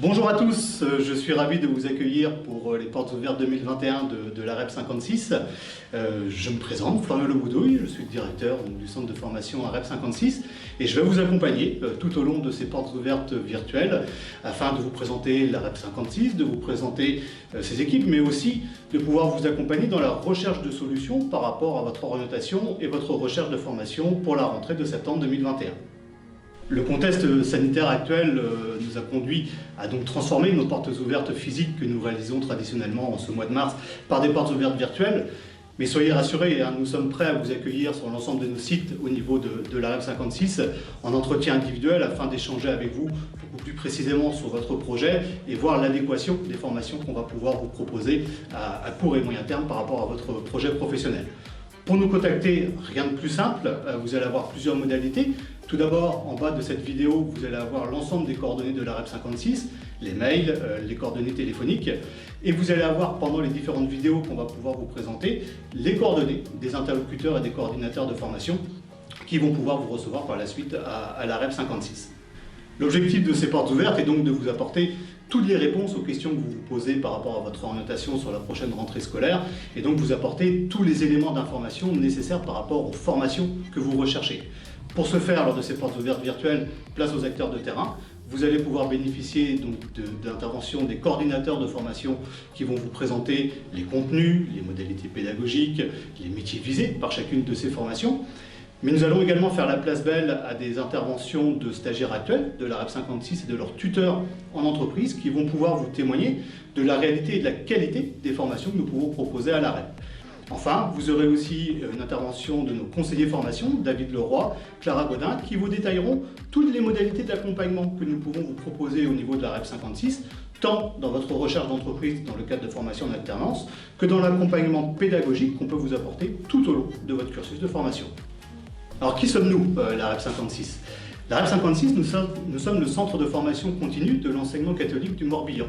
Bonjour à tous, je suis ravi de vous accueillir pour les portes ouvertes 2021 de la REP 56. Je me présente, Florian Leboudouille, je suis le directeur du centre de formation à REP 56 et je vais vous accompagner tout au long de ces portes ouvertes virtuelles afin de vous présenter la REP 56, de vous présenter ses équipes, mais aussi de pouvoir vous accompagner dans la recherche de solutions par rapport à votre orientation et votre recherche de formation pour la rentrée de septembre 2021. Le contexte sanitaire actuel nous a conduit à donc transformer nos portes ouvertes physiques que nous réalisons traditionnellement en ce mois de mars par des portes ouvertes virtuelles. Mais soyez rassurés, nous sommes prêts à vous accueillir sur l'ensemble de nos sites au niveau de la REP 56 en entretien individuel afin d'échanger avec vous beaucoup plus précisément sur votre projet et voir l'adéquation des formations qu'on va pouvoir vous proposer à court et moyen terme par rapport à votre projet professionnel. Pour nous contacter, rien de plus simple, vous allez avoir plusieurs modalités. Tout d'abord, en bas de cette vidéo, vous allez avoir l'ensemble des coordonnées de la REP 56, les mails, les coordonnées téléphoniques, et vous allez avoir pendant les différentes vidéos qu'on va pouvoir vous présenter, les coordonnées des interlocuteurs et des coordinateurs de formation qui vont pouvoir vous recevoir par la suite à la REP 56. L'objectif de ces portes ouvertes est donc de vous apporter toutes les réponses aux questions que vous vous posez par rapport à votre orientation sur la prochaine rentrée scolaire et donc vous apporter tous les éléments d'information nécessaires par rapport aux formations que vous recherchez. Pour ce faire, lors de ces portes ouvertes virtuelles, place aux acteurs de terrain, vous allez pouvoir bénéficier d'interventions des coordinateurs de formation qui vont vous présenter les contenus, les modalités pédagogiques, les métiers visés par chacune de ces formations. Mais nous allons également faire la place belle à des interventions de stagiaires actuels de la REP 56 et de leurs tuteurs en entreprise qui vont pouvoir vous témoigner de la réalité et de la qualité des formations que nous pouvons proposer à la REP. Enfin, vous aurez aussi une intervention de nos conseillers formation, David Leroy, Clara Godin, qui vous détailleront toutes les modalités d'accompagnement que nous pouvons vous proposer au niveau de la REP 56, tant dans votre recherche d'entreprise dans le cadre de formation en alternance, que dans l'accompagnement pédagogique qu'on peut vous apporter tout au long de votre cursus de formation. Alors qui sommes-nous, la REP 56 ? La REP 56, nous sommes le centre de formation continue de l'enseignement catholique du Morbihan.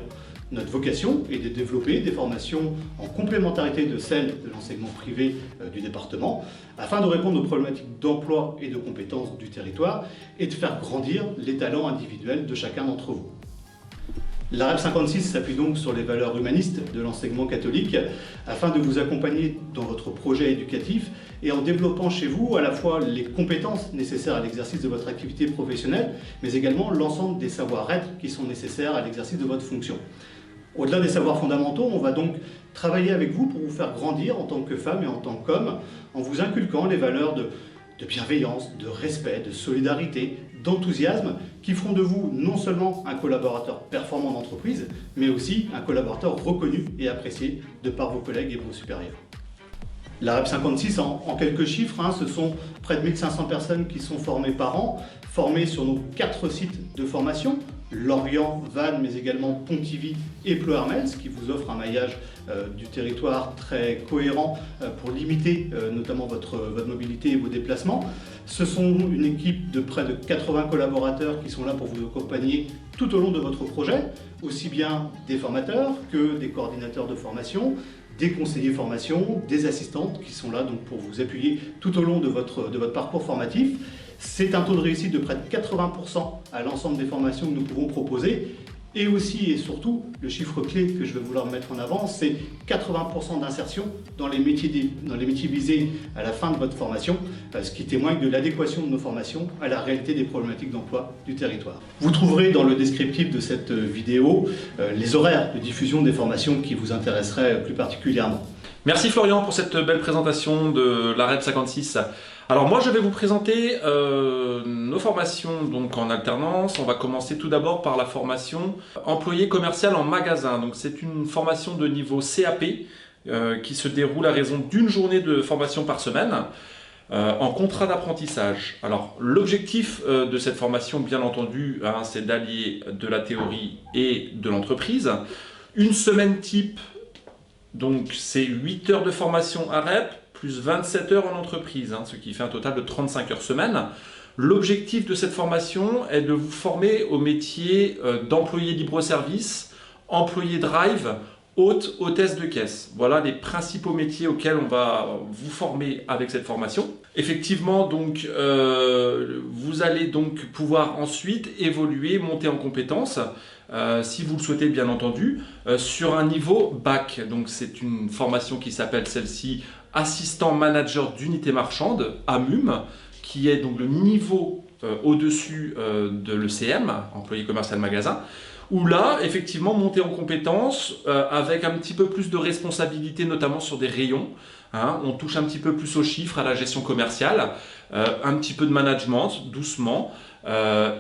Notre vocation est de développer des formations en complémentarité de celles de l'enseignement privé du département, afin de répondre aux problématiques d'emploi et de compétences du territoire et de faire grandir les talents individuels de chacun d'entre vous. La REP 56 s'appuie donc sur les valeurs humanistes de l'enseignement catholique afin de vous accompagner dans votre projet éducatif et en développant chez vous à la fois les compétences nécessaires à l'exercice de votre activité professionnelle, mais également l'ensemble des savoir-être qui sont nécessaires à l'exercice de votre fonction. Au-delà des savoirs fondamentaux, on va donc travailler avec vous pour vous faire grandir en tant que femme et en tant qu'homme, en vous inculquant les valeurs de bienveillance, de respect, de solidarité, d'enthousiasme, qui feront de vous non seulement un collaborateur performant d'entreprise, mais aussi un collaborateur reconnu et apprécié de par vos collègues et vos supérieurs. La REP 56, en quelques chiffres, ce sont près de 1500 personnes qui sont formées par an, formées sur nos 4 sites de formation, Lorient, Vannes, mais également Pontivy et Ploërmel, ce qui vous offre un maillage du territoire très cohérent pour limiter notamment votre mobilité et vos déplacements. Ce sont une équipe de près de 80 collaborateurs qui sont là pour vous accompagner tout au long de votre projet, aussi bien des formateurs que des coordinateurs de formation, des conseillers formation, des assistantes qui sont là donc pour vous appuyer tout au long de votre parcours formatif. C'est un taux de réussite de près de 80% à l'ensemble des formations que nous pouvons proposer. Et aussi et surtout, le chiffre clé que je vais vouloir mettre en avant, c'est 80% d'insertion dans les métiers visés à la fin de votre formation, ce qui témoigne de l'adéquation de nos formations à la réalité des problématiques d'emploi du territoire. Vous trouverez dans le descriptif de cette vidéo les horaires de diffusion des formations qui vous intéresseraient plus particulièrement. Merci Florian pour cette belle présentation de la REP 56. Alors moi je vais vous présenter nos formations donc en alternance. On va commencer tout d'abord par la formation employé commercial en magasin. Donc c'est une formation de niveau CAP qui se déroule à raison d'une journée de formation par semaine en contrat d'apprentissage. Alors l'objectif de cette formation bien entendu c'est d'allier de la théorie et de l'entreprise. Une semaine type, donc c'est 8 heures de formation à REP plus 27 heures en entreprise, ce qui fait un total de 35 heures semaine. L'objectif de cette formation est de vous former au métier d'employé libre-service, employé drive, hôte, hôtesse de caisse. Voilà les principaux métiers auxquels on va vous former avec cette formation. Effectivement, donc, vous allez donc pouvoir ensuite évoluer, monter en compétences si vous le souhaitez bien entendu, sur un niveau bac. Donc c'est une formation qui s'appelle celle-ci assistant manager d'unité marchande, AMUM, qui est donc le niveau au-dessus de l'ECM, employé commercial magasin, où là, effectivement, monter en compétences avec un petit peu plus de responsabilité, notamment sur des rayons. Hein, on touche un petit peu plus aux chiffres, à la gestion commerciale, un petit peu de management, doucement,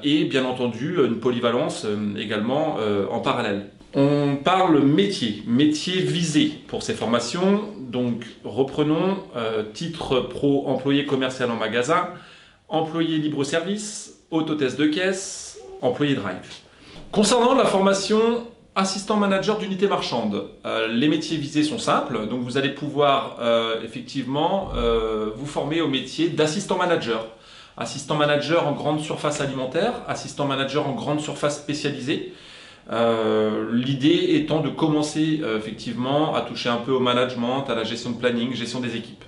et bien entendu, une polyvalence également en parallèle. On parle métier visé pour ces formations. Donc, reprenons titre pro employé commercial en magasin, employé libre-service, autotest de caisse, employé drive. Concernant la formation assistant manager d'unité marchande, les métiers visés sont simples. Donc, vous allez pouvoir effectivement vous former au métier d'assistant manager. Assistant manager en grande surface alimentaire, assistant manager en grande surface spécialisée. L'idée étant de commencer effectivement à toucher un peu au management, à la gestion de planning, gestion des équipes.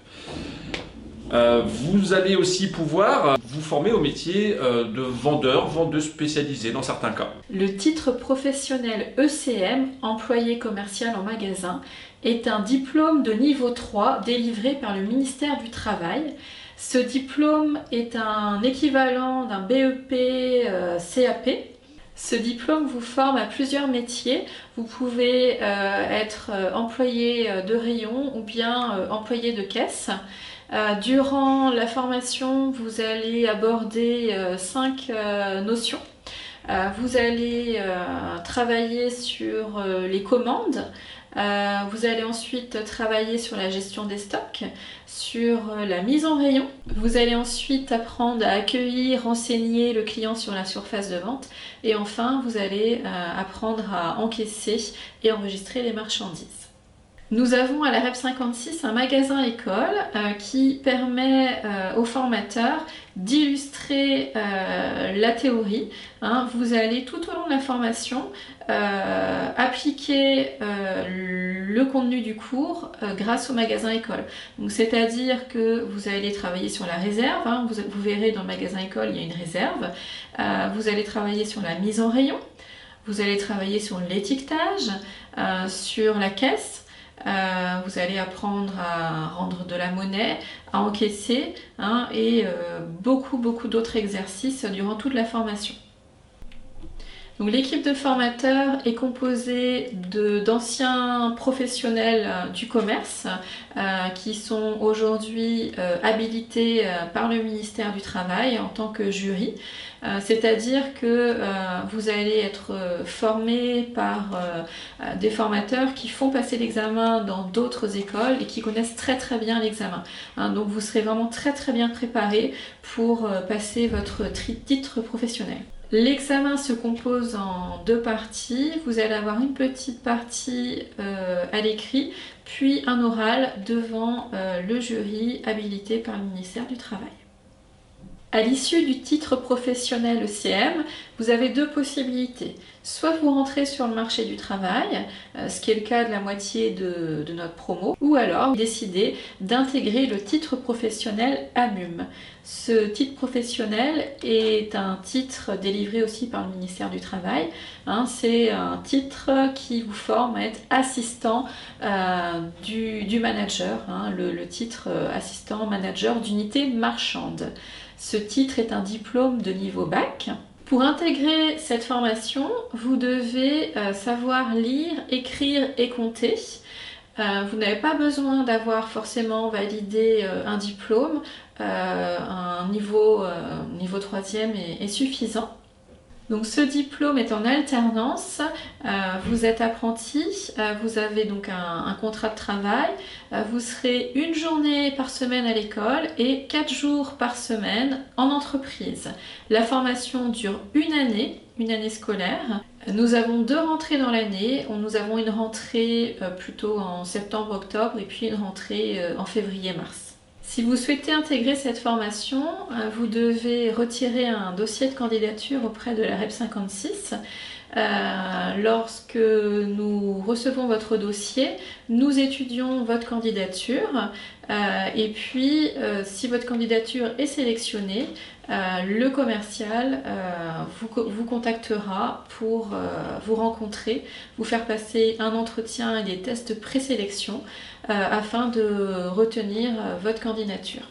Vous allez aussi pouvoir vous former au métier de vendeur, vendeuse spécialisée dans certains cas. Le titre professionnel ECM, employé commercial en magasin, est un diplôme de niveau 3 délivré par le ministère du Travail. Ce diplôme est un équivalent d'un BEP CAP. Ce diplôme vous forme à plusieurs métiers. Vous pouvez être employé de rayon ou bien employé de caisse. Durant la formation, vous allez aborder 5 notions. Vous allez travailler sur les commandes. Vous allez ensuite travailler sur la gestion des stocks, sur la mise en rayon. Vous allez ensuite apprendre à accueillir, renseigner le client sur la surface de vente. Et enfin, vous allez apprendre à encaisser et enregistrer les marchandises. Nous avons à la REP 56 un magasin école qui permet aux formateurs d'illustrer la théorie. Hein. Vous allez tout au long de la formation appliquer le contenu du cours grâce au magasin école. Donc c'est-à-dire que vous allez travailler sur la réserve. Hein. Vous verrez dans le magasin école il y a une réserve. Vous allez travailler sur la mise en rayon. Vous allez travailler sur l'étiquetage, sur la caisse. Vous allez apprendre à rendre de la monnaie, à encaisser hein, et beaucoup d'autres exercices durant toute la formation. Donc l'équipe de formateurs est composée d'anciens professionnels du commerce qui sont aujourd'hui habilités par le ministère du Travail en tant que jury. C'est-à-dire que vous allez être formés par des formateurs qui font passer l'examen dans d'autres écoles et qui connaissent très bien l'examen. Hein, donc vous serez vraiment très bien préparés pour passer votre titre professionnel. L'examen se compose en 2 parties. Vous allez avoir une petite partie à l'écrit, puis un oral devant le jury habilité par le ministère du Travail. À l'issue du titre professionnel ECM, vous avez 2 possibilités. Soit vous rentrez sur le marché du travail, ce qui est le cas de la moitié de notre promo, ou alors vous décidez d'intégrer le titre professionnel AMUM. Ce titre professionnel est un titre délivré aussi par le ministère du Travail. Hein, c'est un titre qui vous forme à être assistant du manager, hein, le titre assistant manager d'unité marchande. Ce titre est un diplôme de niveau bac. Pour intégrer cette formation, vous devez savoir lire, écrire et compter. Vous n'avez pas besoin d'avoir forcément validé un diplôme. Un niveau 3e est suffisant. Donc ce diplôme est en alternance, vous êtes apprenti, vous avez donc un contrat de travail, vous serez 1 journée par semaine à l'école et 4 jours par semaine en entreprise. La formation dure une année scolaire. Nous avons 2 rentrées dans l'année, nous avons une rentrée plutôt en septembre-octobre et puis une rentrée en février-mars. Si vous souhaitez intégrer cette formation, vous devez retirer un dossier de candidature auprès de la REP 56. Lorsque nous recevons votre dossier, nous étudions votre candidature et puis si votre candidature est sélectionnée, le commercial vous contactera pour vous rencontrer, vous faire passer un entretien et des tests présélection afin de retenir votre candidature.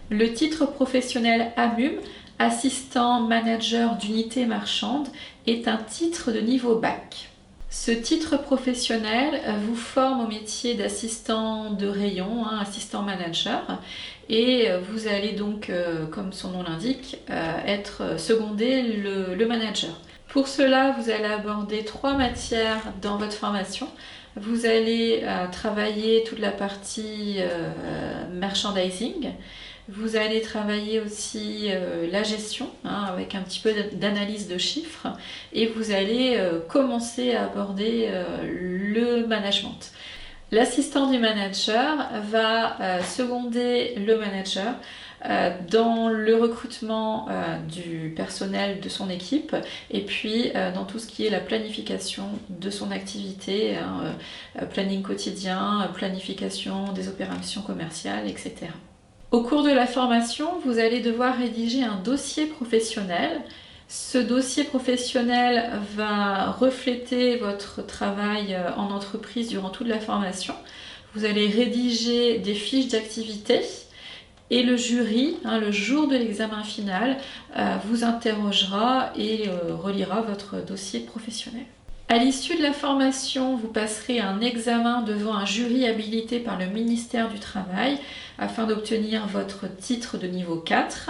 Le titre professionnel AMUM, assistant manager d'unité marchande, est un titre de niveau bac. Ce titre professionnel vous forme au métier d'assistant de rayon, assistant manager, et vous allez donc, comme son nom l'indique, être secondé le manager. Pour cela, vous allez aborder 3 matières dans votre formation. Vous allez travailler toute la partie merchandising. Vous allez travailler aussi la gestion, avec un petit peu d'analyse de chiffres, et vous allez commencer à aborder le management. L'assistant du manager va seconder le manager dans le recrutement du personnel de son équipe et puis dans tout ce qui est la planification de son activité, planning quotidien, planification des opérations commerciales, etc. Au cours de la formation, vous allez devoir rédiger un dossier professionnel. Ce dossier professionnel va refléter votre travail en entreprise durant toute la formation. Vous allez rédiger des fiches d'activité et le jury, le jour de l'examen final, vous interrogera et relira votre dossier professionnel. À l'issue de la formation, vous passerez un examen devant un jury habilité par le ministère du Travail afin d'obtenir votre titre de niveau 4.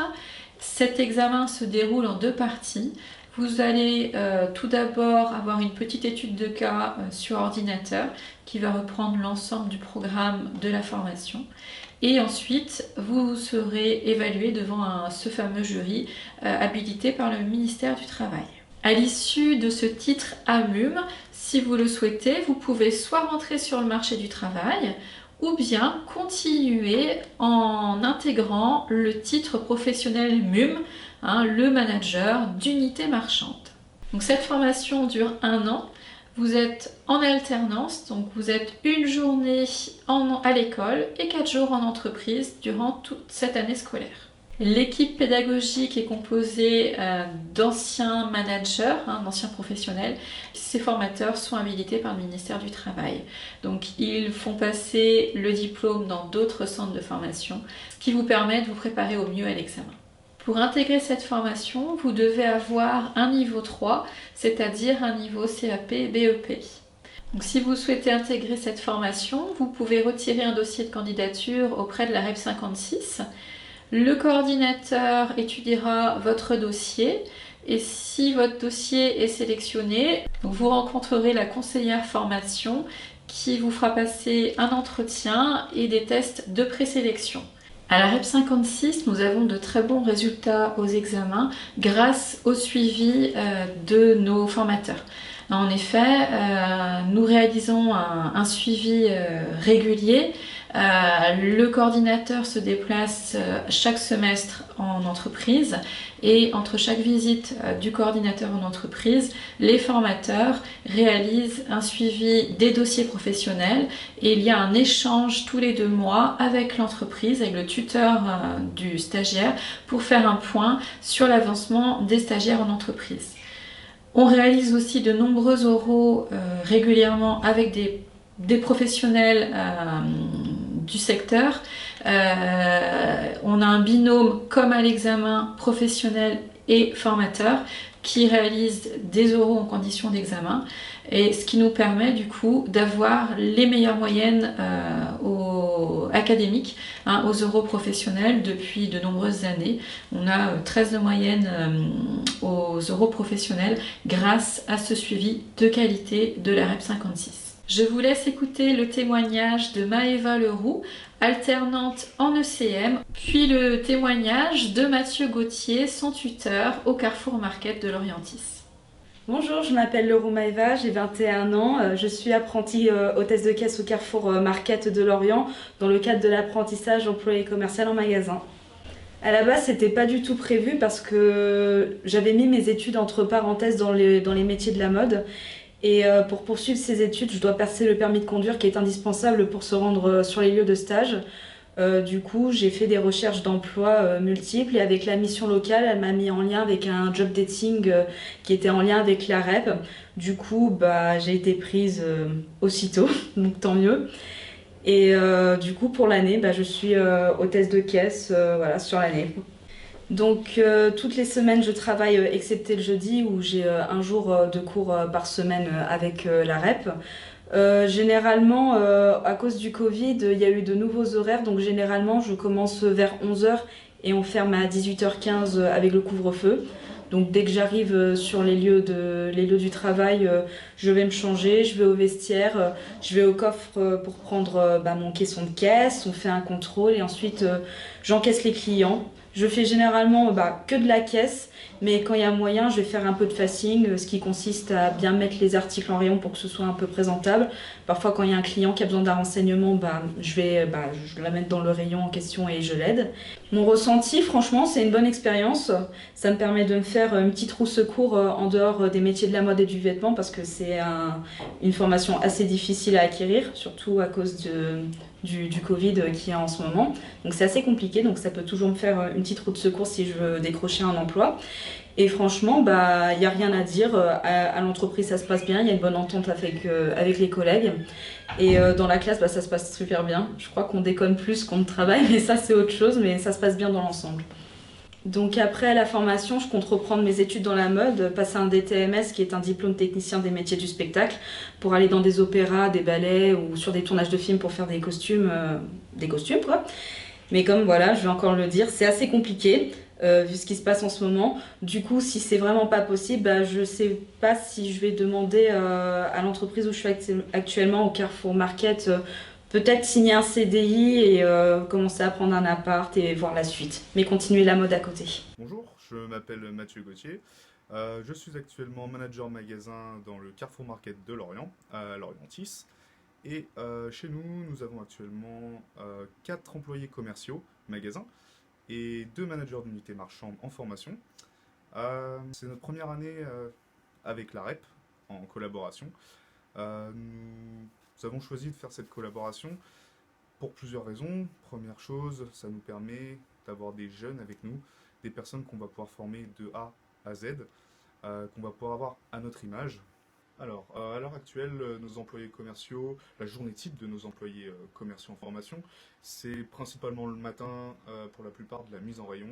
Cet examen se déroule en 2 parties. Vous allez tout d'abord avoir une petite étude de cas sur ordinateur qui va reprendre l'ensemble du programme de la formation. Et ensuite, vous serez évalué devant ce fameux jury habilité par le ministère du Travail. À l'issue de ce titre AMUM, si vous le souhaitez, vous pouvez soit rentrer sur le marché du travail ou bien continuer en intégrant le titre professionnel MUM, le manager d'unité marchande. Donc cette formation dure 1 an. Vous êtes en alternance, donc vous êtes une journée à l'école et 4 jours en entreprise durant toute cette année scolaire. L'équipe pédagogique est composée d'anciens managers, d'anciens professionnels. Ces formateurs sont habilités par le ministère du Travail. Donc ils font passer le diplôme dans d'autres centres de formation, ce qui vous permet de vous préparer au mieux à l'examen. Pour intégrer cette formation, vous devez avoir un niveau 3, c'est-à-dire un niveau CAP BEP. Donc, si vous souhaitez intégrer cette formation, vous pouvez retirer un dossier de candidature auprès de la REP 56. Le coordinateur étudiera votre dossier et si votre dossier est sélectionné, vous rencontrerez la conseillère formation qui vous fera passer un entretien et des tests de présélection. À la REP 56, nous avons de très bons résultats aux examens grâce au suivi de nos formateurs. En effet, nous réalisons un suivi régulier. Le coordinateur se déplace chaque semestre en entreprise et entre chaque visite du coordinateur en entreprise, les formateurs réalisent un suivi des dossiers professionnels et il y a un échange tous les 2 mois avec l'entreprise, avec le tuteur du stagiaire pour faire un point sur l'avancement des stagiaires en entreprise. On réalise aussi de nombreux oraux régulièrement avec des professionnels du secteur. On a un binôme comme à l'examen professionnel et formateur qui réalise des oraux en conditions d'examen et ce qui nous permet du coup d'avoir les meilleures moyennes académiques aux oraux professionnels depuis de nombreuses années. On a 13 de moyenne aux oraux professionnels grâce à ce suivi de qualité de la REP 56. Je vous laisse écouter le témoignage de Maëva Leroux, alternante en ECM, puis le témoignage de Mathieu Gauthier, son tuteur au Carrefour Market de Lorientis. Bonjour, je m'appelle Leroux Maëva, j'ai 21 ans, je suis apprentie hôtesse de caisse au Carrefour Market de Lorient dans le cadre de l'apprentissage employé commercial en magasin. À la base, c'était pas du tout prévu parce que j'avais mis mes études entre parenthèses dans les métiers de la mode. Et pour poursuivre ces études, je dois passer le permis de conduire qui est indispensable pour se rendre sur les lieux de stage. Du coup, j'ai fait des recherches d'emploi multiples et avec la mission locale, elle m'a mis en lien avec un job dating qui était en lien avec la REP. Du coup, j'ai été prise aussitôt, donc tant mieux. Et du coup, pour l'année, je suis hôtesse de caisse voilà, sur l'année. Donc, toutes les semaines, je travaille, excepté le jeudi, où j'ai un jour de cours par semaine avec la REP. Généralement, à cause du Covid, il y a eu de nouveaux horaires. Donc, généralement, je commence vers 11h et on ferme à 18h15 avec le couvre-feu. Donc dès que j'arrive sur les lieux du travail, je vais me changer, je vais au vestiaire, je vais au coffre pour prendre mon caisson de caisse, on fait un contrôle et ensuite j'encaisse les clients. Je fais généralement que de la caisse, mais quand il y a moyen, je vais faire un peu de facing, ce qui consiste à bien mettre les articles en rayon pour que ce soit un peu présentable. Parfois, quand il y a un client qui a besoin d'un renseignement, je vais la mettre dans le rayon en question et je l'aide. Mon ressenti, franchement, c'est une bonne expérience. Ça me permet de me faire une petite roue secours en dehors des métiers de la mode et du vêtement parce que c'est une formation assez difficile à acquérir, surtout à cause du Covid qu'il y a en ce moment. Donc c'est assez compliqué, donc ça peut toujours me faire une petite roue de secours si je veux décrocher un emploi. Et franchement, il n'y a rien à dire. À l'entreprise, ça se passe bien, il y a une bonne entente avec les collègues. Et dans la classe, ça se passe super bien. Je crois qu'on déconne plus qu'on ne travaille, mais ça c'est autre chose, mais ça se passe bien dans l'ensemble. Donc après la formation, je compte reprendre mes études dans la mode, passer un DTMS qui est un diplôme technicien des métiers du spectacle pour aller dans des opéras, des ballets ou sur des tournages de films pour faire des costumes quoi. Mais comme voilà, je vais encore le dire, c'est assez compliqué vu ce qui se passe en ce moment. Du coup, si c'est vraiment pas possible, je sais pas si je vais demander à l'entreprise où je suis actuellement, au Carrefour Market, peut-être signer un CDI et commencer à prendre un appart et voir la suite. Mais continuer la mode à côté. Bonjour, je m'appelle Mathieu Gauthier. Je suis actuellement manager magasin dans le Carrefour Market de Lorient, à Lorient-Is. Et chez nous, nous avons actuellement 4 employés commerciaux magasin et 2 managers d'unité marchande en formation. C'est notre première année avec la REP en collaboration. Nous avons choisi de faire cette collaboration pour plusieurs raisons. Première chose, ça nous permet d'avoir des jeunes avec nous, des personnes qu'on va pouvoir former de A à Z, qu'on va pouvoir avoir à notre image. Alors, à l'heure actuelle, nos employés commerciaux, la journée type de nos employés commerciaux en formation, c'est principalement le matin pour la plupart de la mise en rayon,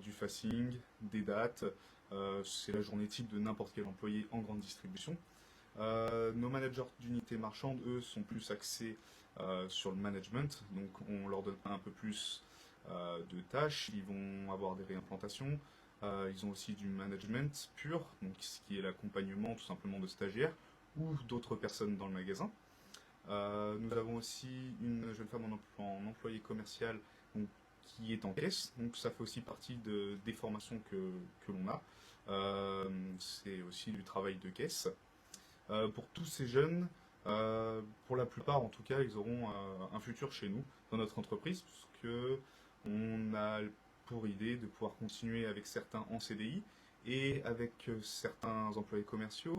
du facing, des dates. C'est la journée type de n'importe quel employé en grande distribution. Nos managers d'unité marchande, eux, sont plus axés sur le management, donc on leur donne un peu plus de tâches. Ils vont avoir des réimplantations. Ils ont aussi du management pur, donc ce qui est l'accompagnement tout simplement de stagiaires ou d'autres personnes dans le magasin. Nous avons aussi une jeune femme en employé commercial donc, qui est en caisse, donc ça fait aussi partie des formations que l'on a. C'est aussi du travail de caisse. Pour tous ces jeunes, pour la plupart en tout cas, ils auront un futur chez nous, dans notre entreprise, puisque on a pour idée de pouvoir continuer avec certains en CDI et avec certains employés commerciaux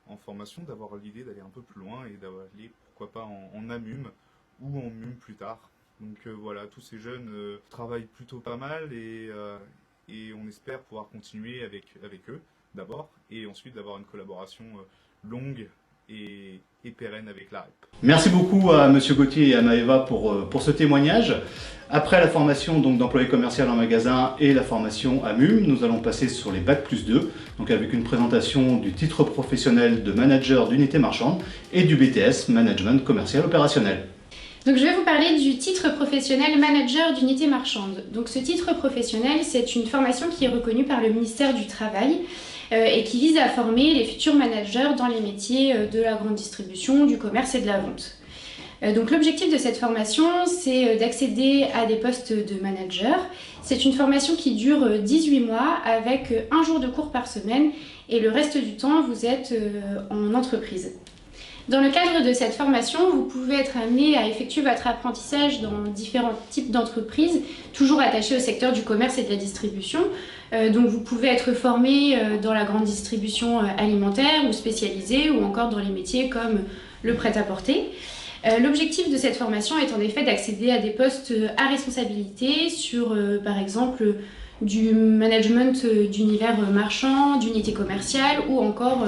en formation, d'avoir l'idée d'aller un peu plus loin et d'aller pourquoi pas en AMUM ou en MUM plus tard. Donc voilà, tous ces jeunes travaillent plutôt pas mal et on espère pouvoir continuer avec eux d'abord et ensuite d'avoir une collaboration longue et pérenne avec la REP. Merci beaucoup à Monsieur Gauthier et à Maëva pour ce témoignage. Après la formation d'employé commercial en magasin et la formation à MUM, nous allons passer sur les Bac+2, donc avec une présentation du titre professionnel de manager d'unité marchande et du BTS, management commercial opérationnel. Donc je vais vous parler du titre professionnel manager d'unité marchande. Donc ce titre professionnel, c'est une formation qui est reconnue par le ministère du Travail et qui vise à former les futurs managers dans les métiers de la grande distribution, du commerce et de la vente. Donc l'objectif de cette formation, c'est d'accéder à des postes de manager. C'est une formation qui dure 18 mois avec un jour de cours par semaine et le reste du temps, vous êtes en entreprise. Dans le cadre de cette formation, vous pouvez être amené à effectuer votre apprentissage dans différents types d'entreprises, toujours attachés au secteur du commerce et de la distribution. Donc vous pouvez être formé dans la grande distribution alimentaire ou spécialisée, ou encore dans les métiers comme le prêt-à-porter. L'objectif de cette formation est en effet d'accéder à des postes à responsabilité sur, par exemple, du management d'univers marchand, d'unité commerciale ou encore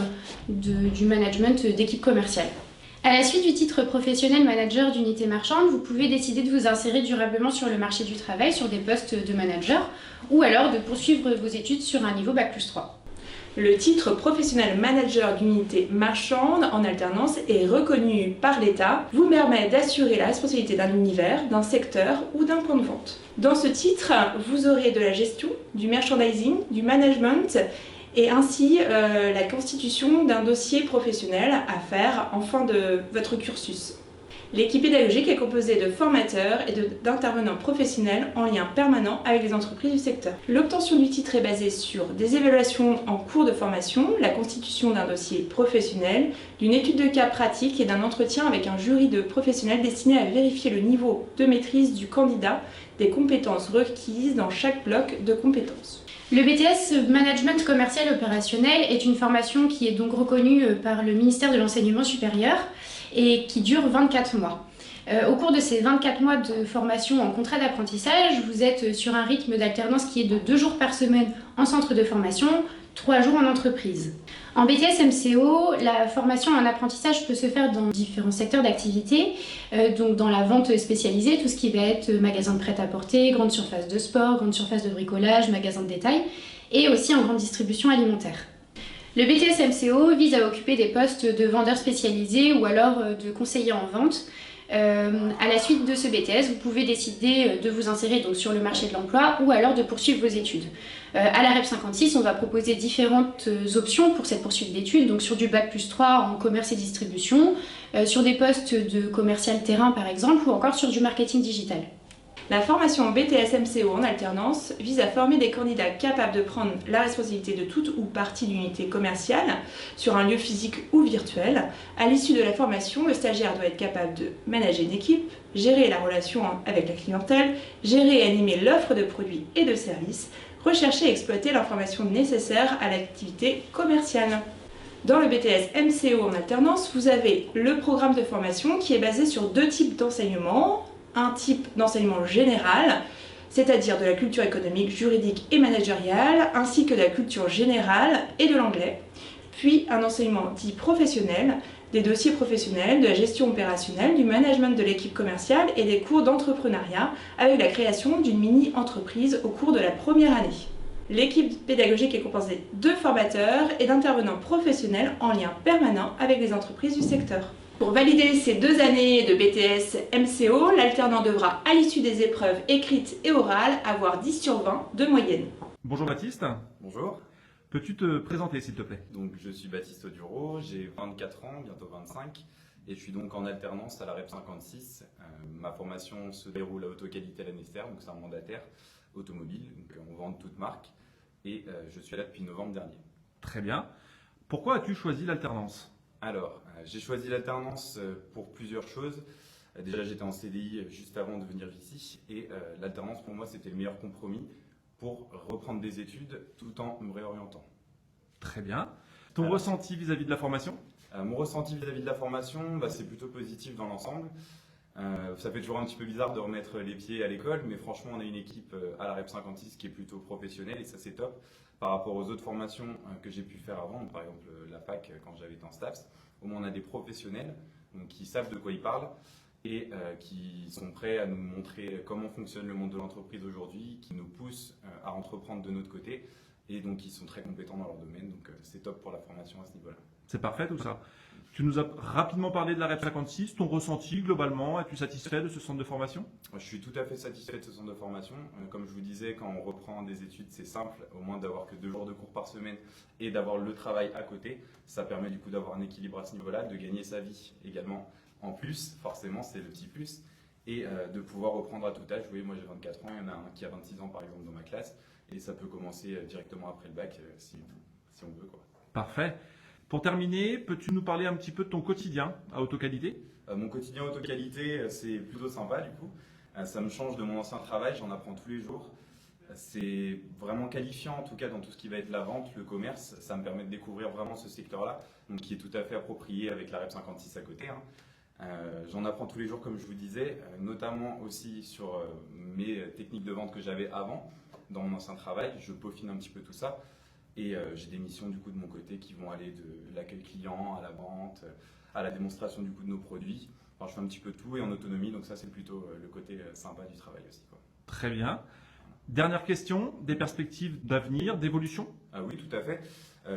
du management d'équipe commerciale. À la suite du titre professionnel manager d'unité marchande, vous pouvez décider de vous insérer durablement sur le marché du travail, sur des postes de manager, ou alors de poursuivre vos études sur un niveau Bac+3. Le titre professionnel manager d'unité marchande en alternance est reconnu par l'État, vous permet d'assurer la responsabilité d'un univers, d'un secteur ou d'un point de vente. Dans ce titre, vous aurez de la gestion, du merchandising, du management et ainsi la constitution d'un dossier professionnel à faire en fin de votre cursus. L'équipe pédagogique est composée de formateurs et d'intervenants professionnels en lien permanent avec les entreprises du secteur. L'obtention du titre est basée sur des évaluations en cours de formation, la constitution d'un dossier professionnel, d'une étude de cas pratique et d'un entretien avec un jury de professionnels destiné à vérifier le niveau de maîtrise du candidat des compétences requises dans chaque bloc de compétences. Le BTS Management Commercial Opérationnel est une formation qui est donc reconnue par le ministère de l'Enseignement supérieur et qui dure 24 mois. Au cours de ces 24 mois de formation en contrat d'apprentissage, vous êtes sur un rythme d'alternance qui est de 2 jours par semaine en centre de formation, 3 jours en entreprise. En BTS MCO, la formation en apprentissage peut se faire dans différents secteurs d'activité, donc dans la vente spécialisée, tout ce qui va être magasin de prêt-à-porter, grande surface de sport, grande surface de bricolage, magasin de détail, et aussi en grande distribution alimentaire. Le BTS MCO vise à occuper des postes de vendeurs spécialisés ou alors de conseillers en vente. À la suite de ce BTS, vous pouvez décider de vous insérer donc sur le marché de l'emploi ou alors de poursuivre vos études. À la REP 56, on va proposer différentes options pour cette poursuite d'études, donc sur du Bac+3 en commerce et distribution, sur des postes de commercial terrain par exemple, ou encore sur du marketing digital. La formation BTS MCO en alternance vise à former des candidats capables de prendre la responsabilité de toute ou partie d'unité commerciale sur un lieu physique ou virtuel. À l'issue de la formation, le stagiaire doit être capable de manager une équipe, gérer la relation avec la clientèle, gérer et animer l'offre de produits et de services, rechercher et exploiter l'information nécessaire à l'activité commerciale. Dans le BTS MCO en alternance, vous avez le programme de formation qui est basé sur 2 types d'enseignements. Un type d'enseignement général, c'est-à-dire de la culture économique, juridique et managériale, ainsi que de la culture générale et de l'anglais. Puis un enseignement dit professionnel, des dossiers professionnels, de la gestion opérationnelle, du management de l'équipe commerciale et des cours d'entrepreneuriat avec la création d'une mini-entreprise au cours de la première année. L'équipe pédagogique est composée de formateurs et d'intervenants professionnels en lien permanent avec les entreprises du secteur. Pour valider ces 2 années de BTS MCO, l'alternant devra, à l'issue des épreuves écrites et orales, avoir 10 sur 20 de moyenne. Bonjour Baptiste. Bonjour. Peux-tu te présenter s'il te plaît? Donc je suis Baptiste Audureau, j'ai 24 ans, bientôt 25, et je suis donc en alternance à la REP 56. Ma formation se déroule à Autoqualité à la Nester, donc c'est un mandataire automobile, donc on vend toute marque, et je suis là depuis novembre dernier. Très bien. Pourquoi as-tu choisi l'alternance? Alors, j'ai choisi l'alternance pour plusieurs choses. Déjà, j'étais en CDI juste avant de venir ici, et l'alternance pour moi c'était le meilleur compromis pour reprendre des études tout en me réorientant. Très bien. Ton ressenti vis-à-vis de la formation? Mon ressenti vis-à-vis de la formation, c'est plutôt positif dans l'ensemble. Ça fait toujours un petit peu bizarre de remettre les pieds à l'école, mais franchement, on a une équipe à la REP 56 qui est plutôt professionnelle et ça c'est top par rapport aux autres formations que j'ai pu faire avant, par exemple la fac quand j'avais été en STAPS. Au moins, on a des professionnels donc, qui savent de quoi ils parlent et qui sont prêts à nous montrer comment fonctionne le monde de l'entreprise aujourd'hui, qui nous poussent à entreprendre de notre côté et donc qui sont très compétents dans leur domaine. Donc c'est top pour la formation à ce niveau-là. C'est parfait tout ça. Tu nous as rapidement parlé de la REP 56, ton ressenti globalement, es-tu satisfait de ce centre de formation? Je suis tout à fait satisfait de ce centre de formation. Comme je vous disais, quand on reprend des études, c'est simple, au moins d'avoir que 2 jours de cours par semaine et d'avoir le travail à côté. Ça permet du coup d'avoir un équilibre à ce niveau-là, de gagner sa vie également. En plus, forcément, c'est le petit plus. Et de pouvoir reprendre à tout âge. Vous voyez, moi j'ai 24 ans, il y en a un qui a 26 ans par exemple dans ma classe. Et ça peut commencer directement après le bac si on veut, quoi. Parfait. Pour terminer, peux-tu nous parler un petit peu de ton quotidien à Autoqualité? Mon quotidien auto-qualité, c'est plutôt sympa du coup. Ça me change de mon ancien travail, j'en apprends tous les jours. C'est vraiment qualifiant en tout cas dans tout ce qui va être la vente, le commerce. Ça me permet de découvrir vraiment ce secteur-là, donc qui est tout à fait approprié avec la REP 56 à côté. J'en apprends tous les jours comme je vous disais, notamment aussi sur mes techniques de vente que j'avais avant dans mon ancien travail. Je peaufine un petit peu tout ça et j'ai des missions du coup de mon côté qui vont aller de l'accueil client à la vente, à la démonstration du coup de nos produits. Enfin, je fais un petit peu tout et en autonomie, donc ça c'est plutôt le côté sympa du travail aussi, quoi. Très bien. Dernière question, des perspectives d'avenir, d'évolution? Oui, tout à fait.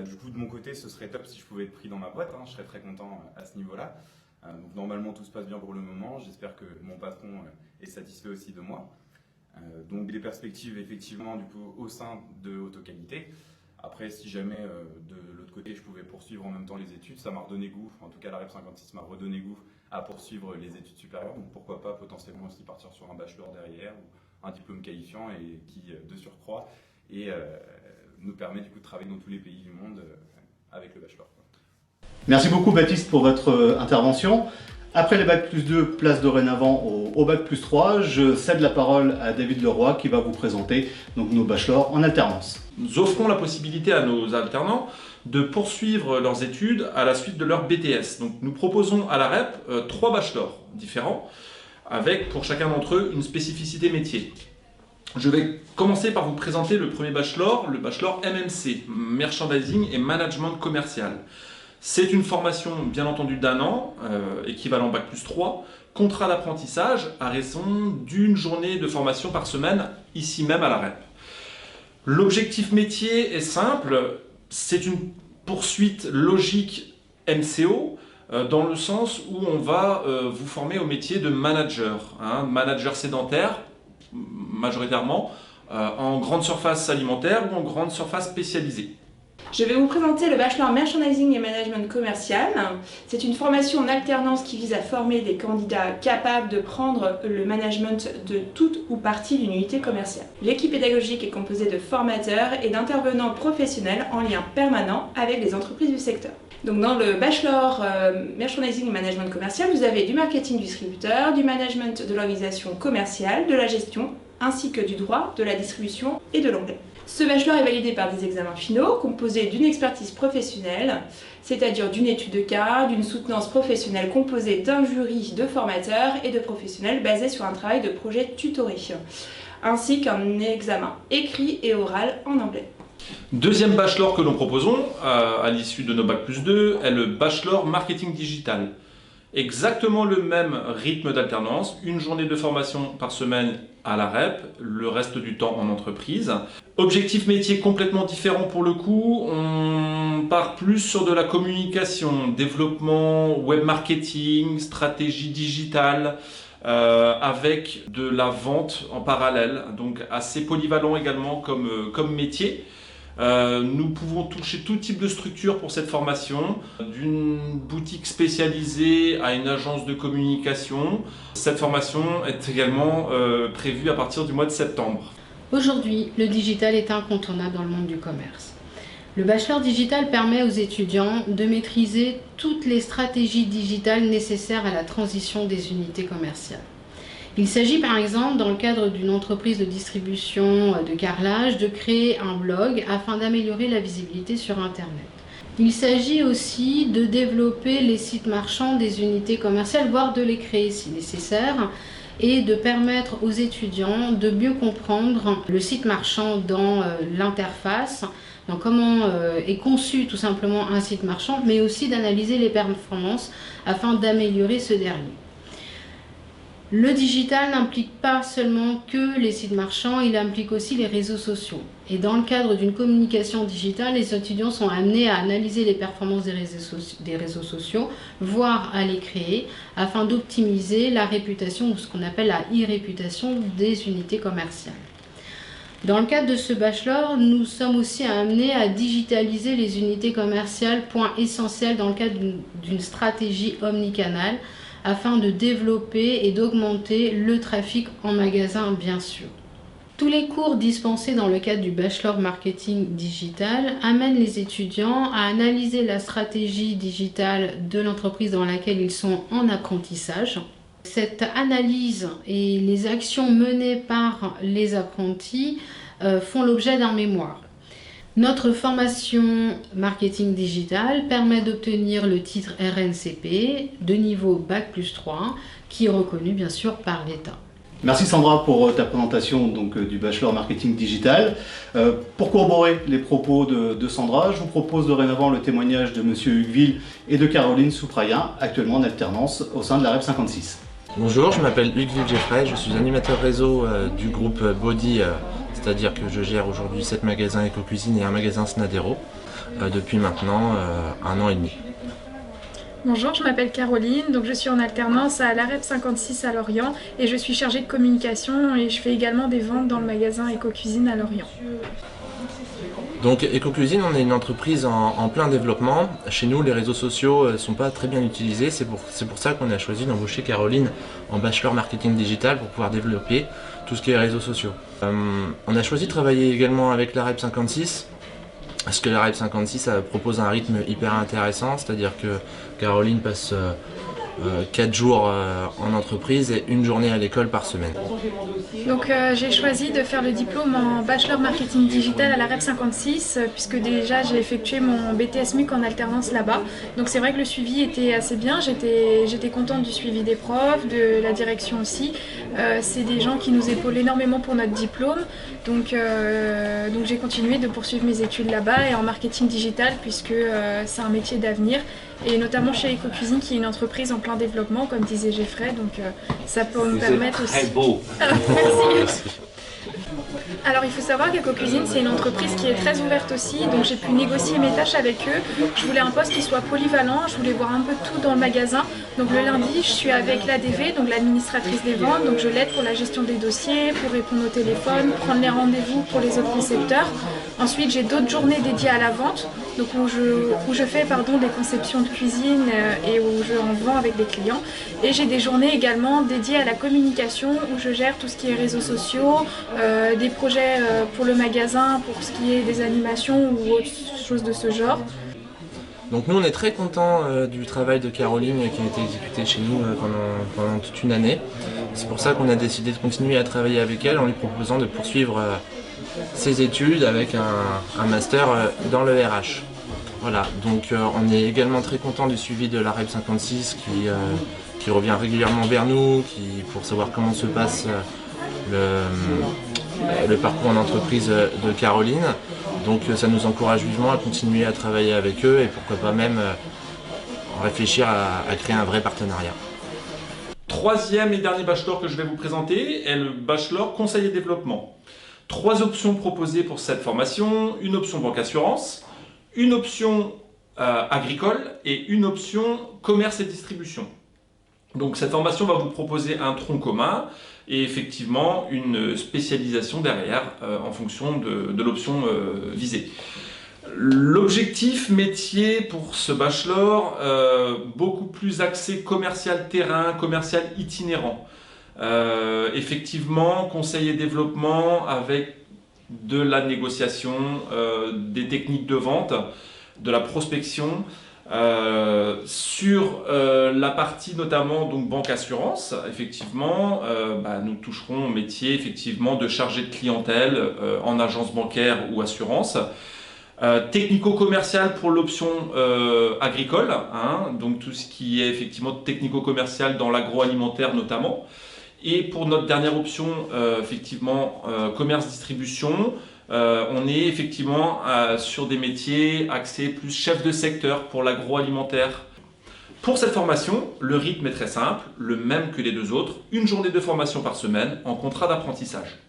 Du coup, de mon côté, ce serait top si je pouvais être pris dans ma boîte. Je serais très content à ce niveau-là. Donc, normalement, tout se passe bien pour le moment. J'espère que mon patron est satisfait aussi de moi. Donc, des perspectives, effectivement, du coup, au sein de Autoqualité. Après, si jamais, de l'autre côté, je pouvais poursuivre en même temps les études, ça m'a redonné goût. En tout cas, la REP 56 m'a redonné goût à poursuivre les études supérieures. Donc, pourquoi pas potentiellement aussi partir sur un bachelor derrière ou un diplôme qualifiant et qui, de surcroît, nous permet du coup de travailler dans tous les pays du monde avec le bachelor. Merci beaucoup Baptiste pour votre intervention. Après les Bac plus 2, place dorénavant au Bac plus 3, je cède la parole à David Leroy qui va vous présenter donc, nos bachelors en alternance. Nous offrons la possibilité à nos alternants de poursuivre leurs études à la suite de leur BTS. Donc, nous proposons à la REP 3 bachelors différents, avec pour chacun d'entre eux une spécificité métier. Je vais commencer par vous présenter le premier bachelor, le bachelor MMC, Merchandising et Management Commercial. C'est une formation bien entendu d'1 an, équivalent Bac plus 3, contrat d'apprentissage à raison d'une journée de formation par semaine, ici même à la REP. L'objectif métier est simple, c'est une poursuite logique MCO, dans le sens où on va vous former au métier de manager, manager sédentaire, majoritairement, en grande surface alimentaire ou en grande surface spécialisée. Je vais vous présenter le bachelor Merchandising et Management Commercial. C'est une formation en alternance qui vise à former des candidats capables de prendre le management de toute ou partie d'une unité commerciale. L'équipe pédagogique est composée de formateurs et d'intervenants professionnels en lien permanent avec les entreprises du secteur. Donc dans le bachelor Merchandising et Management Commercial, vous avez du marketing distributeur, du management de l'organisation commerciale, de la gestion, ainsi que du droit, de la distribution et de l'anglais. Ce bachelor est validé par des examens finaux composés d'une expertise professionnelle, c'est-à-dire d'une étude de cas, d'une soutenance professionnelle composée d'un jury de formateurs et de professionnels basé sur un travail de projet tutoré, ainsi qu'un examen écrit et oral en anglais. Deuxième bachelor que nous proposons à l'issue de nos Bac plus 2 est le bachelor Marketing Digital. Exactement le même rythme d'alternance, une journée de formation par semaine à la REP, le reste du temps en entreprise. Objectif métier complètement différent pour le coup, on part plus sur de la communication, développement, web marketing, stratégie digitale, avec de la vente en parallèle, donc assez polyvalent également comme métier. Nous pouvons toucher tout type de structure pour cette formation, d'une boutique spécialisée à une agence de communication. Cette formation est également prévue à partir du mois de septembre. Aujourd'hui, le digital est incontournable dans le monde du commerce. Le bachelor digital permet aux étudiants de maîtriser toutes les stratégies digitales nécessaires à la transition des unités commerciales. Il s'agit par exemple, dans le cadre d'une entreprise de distribution de carrelage, de créer un blog afin d'améliorer la visibilité sur Internet. Il s'agit aussi de développer les sites marchands des unités commerciales, voire de les créer si nécessaire, et de permettre aux étudiants de mieux comprendre le site marchand dans l'interface, donc comment est conçu tout simplement un site marchand, mais aussi d'analyser les performances afin d'améliorer ce dernier. Le digital n'implique pas seulement que les sites marchands, il implique aussi les réseaux sociaux. Et dans le cadre d'une communication digitale, les étudiants sont amenés à analyser les performances des réseaux sociaux, voire à les créer, afin d'optimiser la réputation ou ce qu'on appelle la e-réputation des unités commerciales. Dans le cadre de ce bachelor, nous sommes aussi amenés à digitaliser les unités commerciales, point essentiel dans le cadre d'une stratégie omnicanal, afin de développer et d'augmenter le trafic en magasin, bien sûr. Tous les cours dispensés dans le cadre du Bachelor Marketing Digital amènent les étudiants à analyser la stratégie digitale de l'entreprise dans laquelle ils sont en apprentissage. Cette analyse et les actions menées par les apprentis font l'objet d'un mémoire. Notre formation marketing digital permet d'obtenir le titre RNCP de niveau Bac+3 qui est reconnu bien sûr par l'État. Merci Sandra pour ta présentation donc, du Bachelor Marketing Digital. Pour corroborer les propos de Sandra, je vous propose dorénavant le témoignage de Monsieur Hugueville et de Caroline Souprayen, actuellement en alternance au sein de la REP 56. Bonjour, je m'appelle Hugueville Geoffrey, je suis animateur réseau du groupe Body, c'est-à-dire que je gère aujourd'hui 7 magasins Eco-Cuisine et un magasin Snadero depuis maintenant 1 an et demi. Bonjour, je m'appelle Caroline, donc je suis en alternance à la REP 56 à Lorient et je suis chargée de communication et je fais également des ventes dans le magasin Eco-Cuisine à Lorient. Donc Eco-Cuisine, on est une entreprise en plein développement. Chez nous, les réseaux sociaux ne sont pas très bien utilisés, c'est pour ça qu'on a choisi d'embaucher Caroline en Bachelor Marketing Digital pour pouvoir développer tout ce qui est réseaux sociaux. On a choisi de travailler également avec la REP 56. Parce que la REP 56 propose un rythme hyper intéressant, c'est-à-dire que Caroline passe 4 jours en entreprise et 1 journée à l'école par semaine. Donc j'ai choisi de faire le diplôme en Bachelor Marketing Digital à la REP 56 puisque déjà j'ai effectué mon BTS MUC en alternance là-bas. Donc c'est vrai que le suivi était assez bien, j'étais contente du suivi des profs, de la direction aussi. C'est des gens qui nous épaulent énormément pour notre diplôme. Donc j'ai continué de poursuivre mes études là-bas et en marketing digital puisque c'est un métier d'avenir. Et notamment chez Eco-Cuisine qui est une entreprise en plein développement, comme disait Geoffrey, donc ça peut nous permettre aussi... Très beau. Merci. Alors il faut savoir qu'Eco-Cuisine c'est une entreprise qui est très ouverte aussi, donc j'ai pu négocier mes tâches avec eux. Je voulais un poste qui soit polyvalent, je voulais voir un peu tout dans le magasin. Donc le lundi je suis avec l'ADV, donc l'administratrice des ventes, donc je l'aide pour la gestion des dossiers, pour répondre au téléphone, prendre les rendez-vous pour les autres concepteurs. Ensuite j'ai d'autres journées dédiées à la vente, donc où je fais des conceptions de cuisine et où je en vends avec des clients. Et j'ai des journées également dédiées à la communication où je gère tout ce qui est réseaux sociaux, des projets pour le magasin, pour ce qui est des animations ou autre chose de ce genre. Donc nous on est très contents du travail de Caroline qui a été exécuté chez nous pendant toute une année. C'est pour ça qu'on a décidé de continuer à travailler avec elle en lui proposant de poursuivre ses études avec un master dans le RH. Voilà, donc on est également très content du suivi de la REP 56 qui revient régulièrement vers nous pour savoir comment se passe le parcours en entreprise de Caroline. Donc ça nous encourage vivement à continuer à travailler avec eux et pourquoi pas même réfléchir à créer un vrai partenariat. Troisième et dernier bachelor que je vais vous présenter est le bachelor conseil et développement. 3 options proposées pour cette formation, une option banque assurance, une option agricole et une option commerce et distribution. Donc cette formation va vous proposer un tronc commun et effectivement une spécialisation derrière en fonction de l'option visée. L'objectif métier pour ce bachelor, beaucoup plus axé commercial terrain, commercial itinérant. Effectivement, conseil et développement avec de la négociation, des techniques de vente, de la prospection. Sur la partie notamment donc banque assurance, effectivement, nous toucherons au métier effectivement de chargé de clientèle en agence bancaire ou assurance. Technico-commercial pour l'option agricole, donc tout ce qui est effectivement technico-commercial dans l'agroalimentaire notamment. Et pour notre dernière option, effectivement, commerce-distribution, on est effectivement sur des métiers axés plus chef de secteur pour l'agroalimentaire. Pour cette formation, le rythme est très simple, le même que les 2 autres, une journée de formation par semaine en contrat d'apprentissage.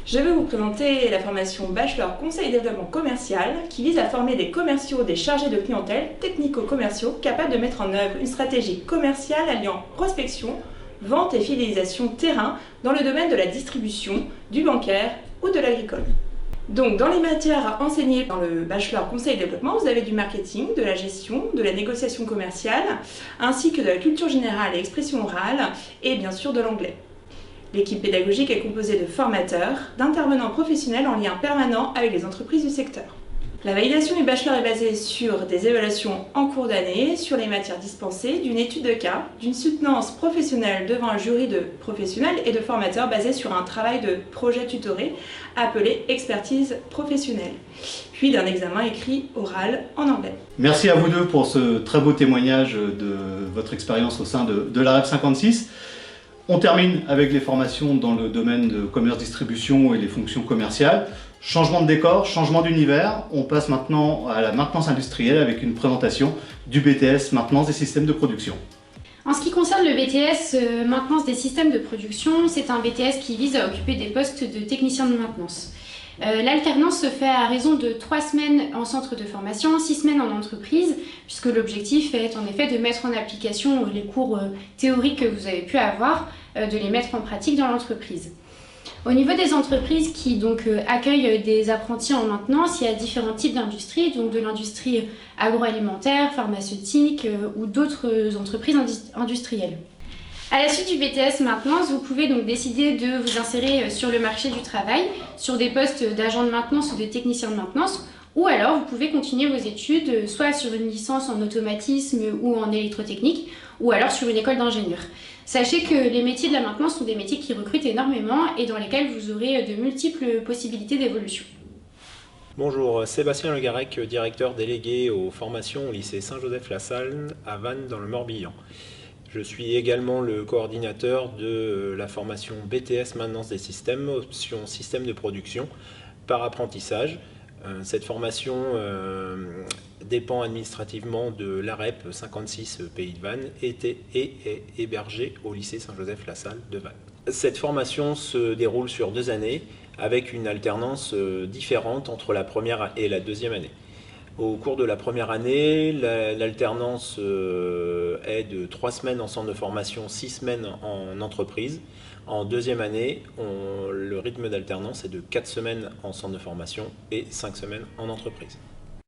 Je vais vous présenter la formation Bachelor Conseil et Développement Commercial qui vise à former des commerciaux, des chargés de clientèle, technico-commerciaux capables de mettre en œuvre une stratégie commerciale alliant prospection, vente et fidélisation terrain dans le domaine de la distribution, du bancaire ou de l'agricole. Donc dans les matières enseignées dans le Bachelor Conseil et Développement, vous avez du marketing, de la gestion, de la négociation commerciale, ainsi que de la culture générale et expression orale, et bien sûr de l'anglais. L'équipe pédagogique est composée de formateurs, d'intervenants professionnels en lien permanent avec les entreprises du secteur. La validation du bachelor est basée sur des évaluations en cours d'année, sur les matières dispensées, d'une étude de cas, d'une soutenance professionnelle devant un jury de professionnels et de formateurs basé sur un travail de projet tutoré appelé expertise professionnelle, puis d'un examen écrit oral en anglais. Merci à vous deux pour ce très beau témoignage de votre expérience au sein de la REP 56. On termine avec les formations dans le domaine de commerce-distribution et les fonctions commerciales. Changement de décor, changement d'univers, on passe maintenant à la maintenance industrielle avec une présentation du BTS Maintenance des systèmes de production. En ce qui concerne le BTS Maintenance des systèmes de production, c'est un BTS qui vise à occuper des postes de technicien de maintenance. L'alternance se fait à raison de 3 semaines en centre de formation, 6 semaines en entreprise, puisque l'objectif est en effet de mettre en application les cours théoriques que vous avez pu avoir, de les mettre en pratique dans l'entreprise. Au niveau des entreprises qui donc accueillent des apprentis en maintenance, il y a différents types d'industries, donc de l'industrie agroalimentaire, pharmaceutique ou d'autres entreprises industrielles. À la suite du BTS Maintenance, vous pouvez donc décider de vous insérer sur le marché du travail, sur des postes d'agent de maintenance ou de technicien de maintenance, ou alors vous pouvez continuer vos études soit sur une licence en automatisme ou en électrotechnique, ou alors sur une école d'ingénieur. Sachez que les métiers de la maintenance sont des métiers qui recrutent énormément et dans lesquels vous aurez de multiples possibilités d'évolution. Bonjour, Sébastien Le Garec, directeur délégué aux formations au lycée Saint-Joseph-la-Salle à Vannes dans le Morbihan. Je suis également le coordinateur de la formation BTS Maintenance des systèmes, option système de production, par apprentissage. Cette formation dépend administrativement de l'AREP 56 Pays de Vannes et est hébergée au lycée Saint-Joseph-la-Salle de Vannes. Cette formation se déroule sur 2 années avec une alternance différente entre la première et la deuxième année. Au cours de la première année, l'alternance est de 3 semaines en centre de formation, 6 semaines en entreprise. En deuxième année, le rythme d'alternance est de 4 semaines en centre de formation et 5 semaines en entreprise.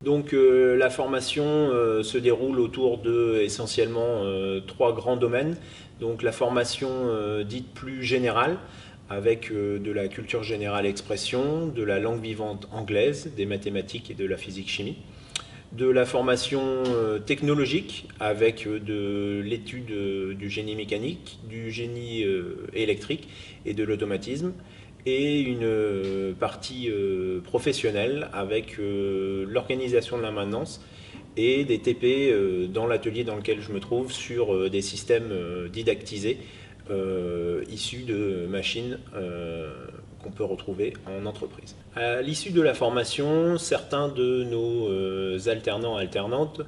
Donc la formation se déroule autour de essentiellement 3 grands domaines. Donc la formation dite plus générale, avec de la culture générale expression, de la langue vivante anglaise, des mathématiques et de la physique-chimie. De la formation technologique avec de l'étude du génie mécanique, du génie électrique et de l'automatisme, et une partie professionnelle avec l'organisation de la maintenance et des TP dans l'atelier dans lequel je me trouve sur des systèmes didactisés issus de machines qu'on peut retrouver en entreprise. À l'issue de la formation, certains de nos alternants et alternantes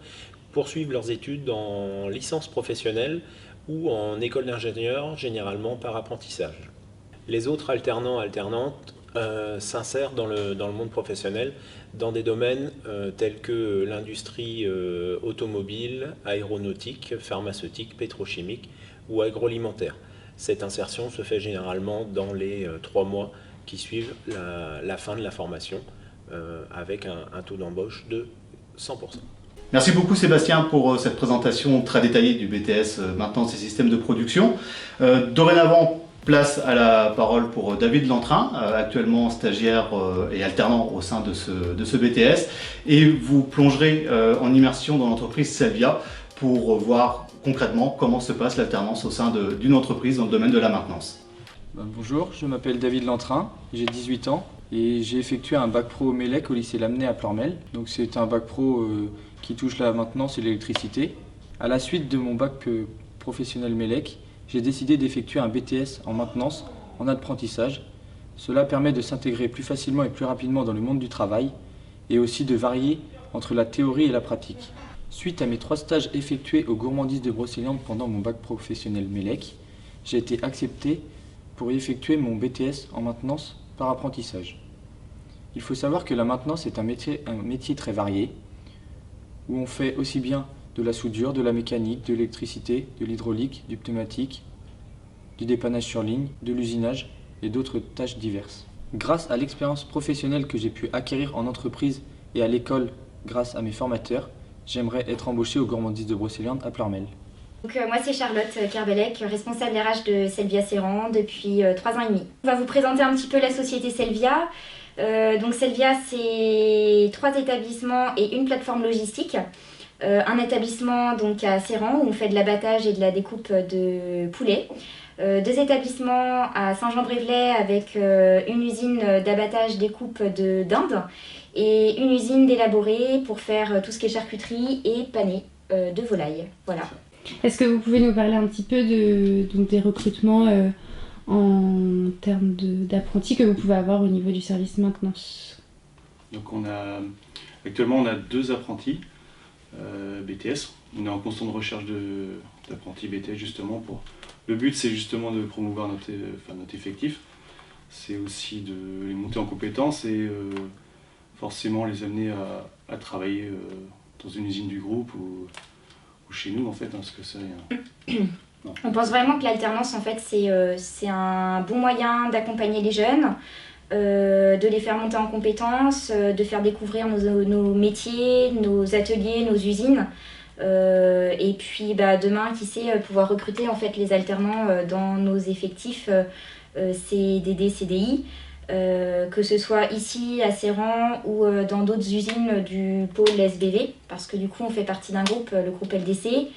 poursuivent leurs études en licence professionnelle ou en école d'ingénieur, généralement par apprentissage. Les autres alternants et alternantes s'insèrent dans le monde professionnel dans des domaines tels que l'industrie automobile, aéronautique, pharmaceutique, pétrochimique ou agroalimentaire. Cette insertion se fait généralement dans les 3 mois qui suivent la fin de la formation avec un taux d'embauche de 100%. Merci beaucoup Sébastien pour cette présentation très détaillée du BTS Maintenance et systèmes de production. Dorénavant, place à la parole pour David Lantrin, actuellement stagiaire et alternant au sein de ce BTS. Et vous plongerez en immersion dans l'entreprise Selvia pour voir concrètement comment se passe l'alternance au sein d'une entreprise dans le domaine de la maintenance. Bonjour, je m'appelle David Lantrin, j'ai 18 ans et j'ai effectué un bac pro MELEC au lycée Lamennais à Plormel. Donc c'est un bac pro qui touche la maintenance et l'électricité. À la suite de mon bac professionnel MELEC, j'ai décidé d'effectuer un BTS en maintenance en apprentissage. Cela permet de s'intégrer plus facilement et plus rapidement dans le monde du travail et aussi de varier entre la théorie et la pratique. Suite à mes 3 stages effectués aux Gourmandises de Brocéliande pendant mon bac professionnel MELEC, j'ai été accepté pour y effectuer mon BTS en maintenance par apprentissage. Il faut savoir que la maintenance est un métier très varié, où on fait aussi bien de la soudure, de la mécanique, de l'électricité, de l'hydraulique, du pneumatique, du dépannage sur ligne, de l'usinage et d'autres tâches diverses. Grâce à l'expérience professionnelle que j'ai pu acquérir en entreprise et à l'école grâce à mes formateurs, j'aimerais être embauché aux Gourmandises de Brocéliande à Plormel. Donc, moi c'est Charlotte Kerbelec, responsable RH de Selvia Serran depuis 3 ans et demi. On va vous présenter un petit peu la société Selvia. Donc Selvia, c'est 3 établissements et une plateforme logistique. Un établissement donc à Serran où on fait de l'abattage et de la découpe de poulet. 2 établissements à Saint-Jean-Brévelay avec une usine d'abattage découpe de dinde et une usine d'élaboré pour faire tout ce qui est charcuterie et pané de volaille. Voilà. Est-ce que vous pouvez nous parler un petit peu des recrutements en termes d'apprentis que vous pouvez avoir au niveau du service maintenance? Donc actuellement on a 2 apprentis BTS. On est en constante recherche d'apprentis BTS justement pour... Le but c'est justement de promouvoir notre effectif. C'est aussi de les monter en compétences et forcément les amener à travailler dans une usine du groupe ou chez nous en fait, parce que On pense vraiment que l'alternance en fait c'est un bon moyen d'accompagner les jeunes, de les faire monter en compétences, de faire découvrir nos métiers, nos ateliers, nos usines. Et puis demain, qui sait, pouvoir recruter en fait les alternants dans nos effectifs CDD, CDI, que ce soit ici à Serran ou dans d'autres usines du pôle SBV, parce que du coup on fait partie d'un groupe, le groupe LDC,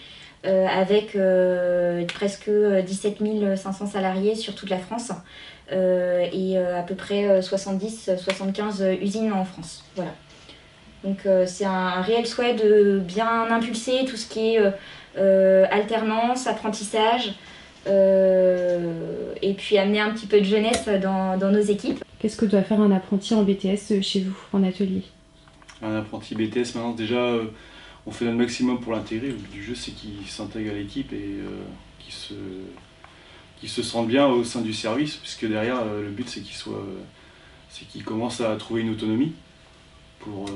avec presque 17 500 salariés sur toute la France et à peu près 70-75 usines en France. Voilà. Donc c'est un réel souhait de bien impulser tout ce qui est alternance, apprentissage et puis amener un petit peu de jeunesse dans nos équipes. Qu'est-ce que doit faire un apprenti en BTS chez vous, en atelier? Un apprenti BTS maintenant déjà on fait notre maximum pour l'intégrer. Le but du jeu c'est qu'il s'intègre à l'équipe et qu'il se sente bien au sein du service, puisque derrière le but c'est qu'il commence à trouver une autonomie pour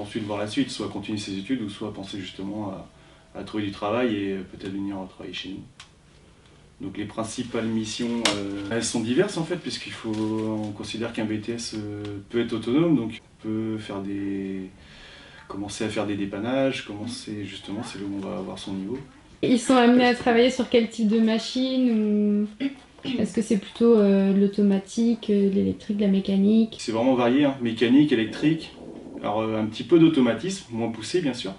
ensuite voir la suite, soit continuer ses études ou soit penser justement à trouver du travail et peut-être venir travailler chez nous. Donc les principales missions, elles sont diverses en fait, puisqu'on considère qu'un BTS peut être autonome, donc on peut commencer à faire des dépannages, justement c'est là où on va avoir son niveau. Ils sont amenés à travailler sur quel type de machine ou... Est-ce que c'est plutôt l'automatique, l'électrique, la mécanique? C'est vraiment varié, hein. Mécanique, électrique, alors un petit peu d'automatisme, moins poussé bien sûr.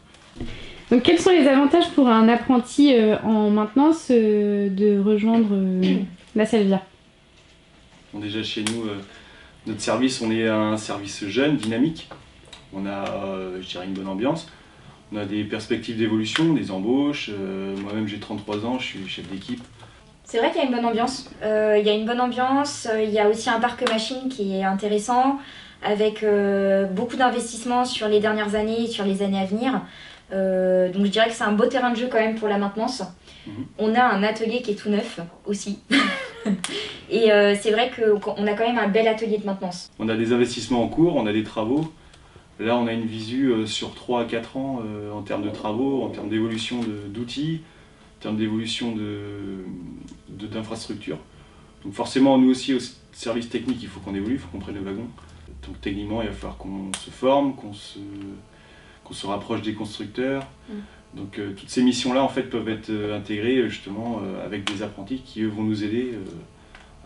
Donc quels sont les avantages pour un apprenti en maintenance de rejoindre la Selvia? Bon, déjà chez nous, notre service, on est un service jeune, dynamique. On a, je dirais, une bonne ambiance. On a des perspectives d'évolution, des embauches. Moi-même j'ai 33 ans, je suis chef d'équipe. C'est vrai qu'il y a une bonne ambiance. Il y a une bonne ambiance, il y a aussi un parc machine qui est intéressant, avec beaucoup d'investissements sur les dernières années et sur les années à venir. Donc je dirais que c'est un beau terrain de jeu quand même pour la maintenance. On a un atelier qui est tout neuf aussi. Et c'est vrai qu'on a quand même un bel atelier de maintenance. On a des investissements en cours, on a des travaux. Là on a une visu sur 3 à 4 ans en termes de travaux, en termes d'évolution d'outils, en termes d'évolution d'infrastructures. Donc forcément nous aussi au service technique il faut qu'on évolue, il faut qu'on prenne le wagon. Donc techniquement il va falloir qu'on se forme, qu'on se rapproche des constructeurs. Donc toutes ces missions-là en fait peuvent être intégrées justement avec des apprentis qui eux vont nous aider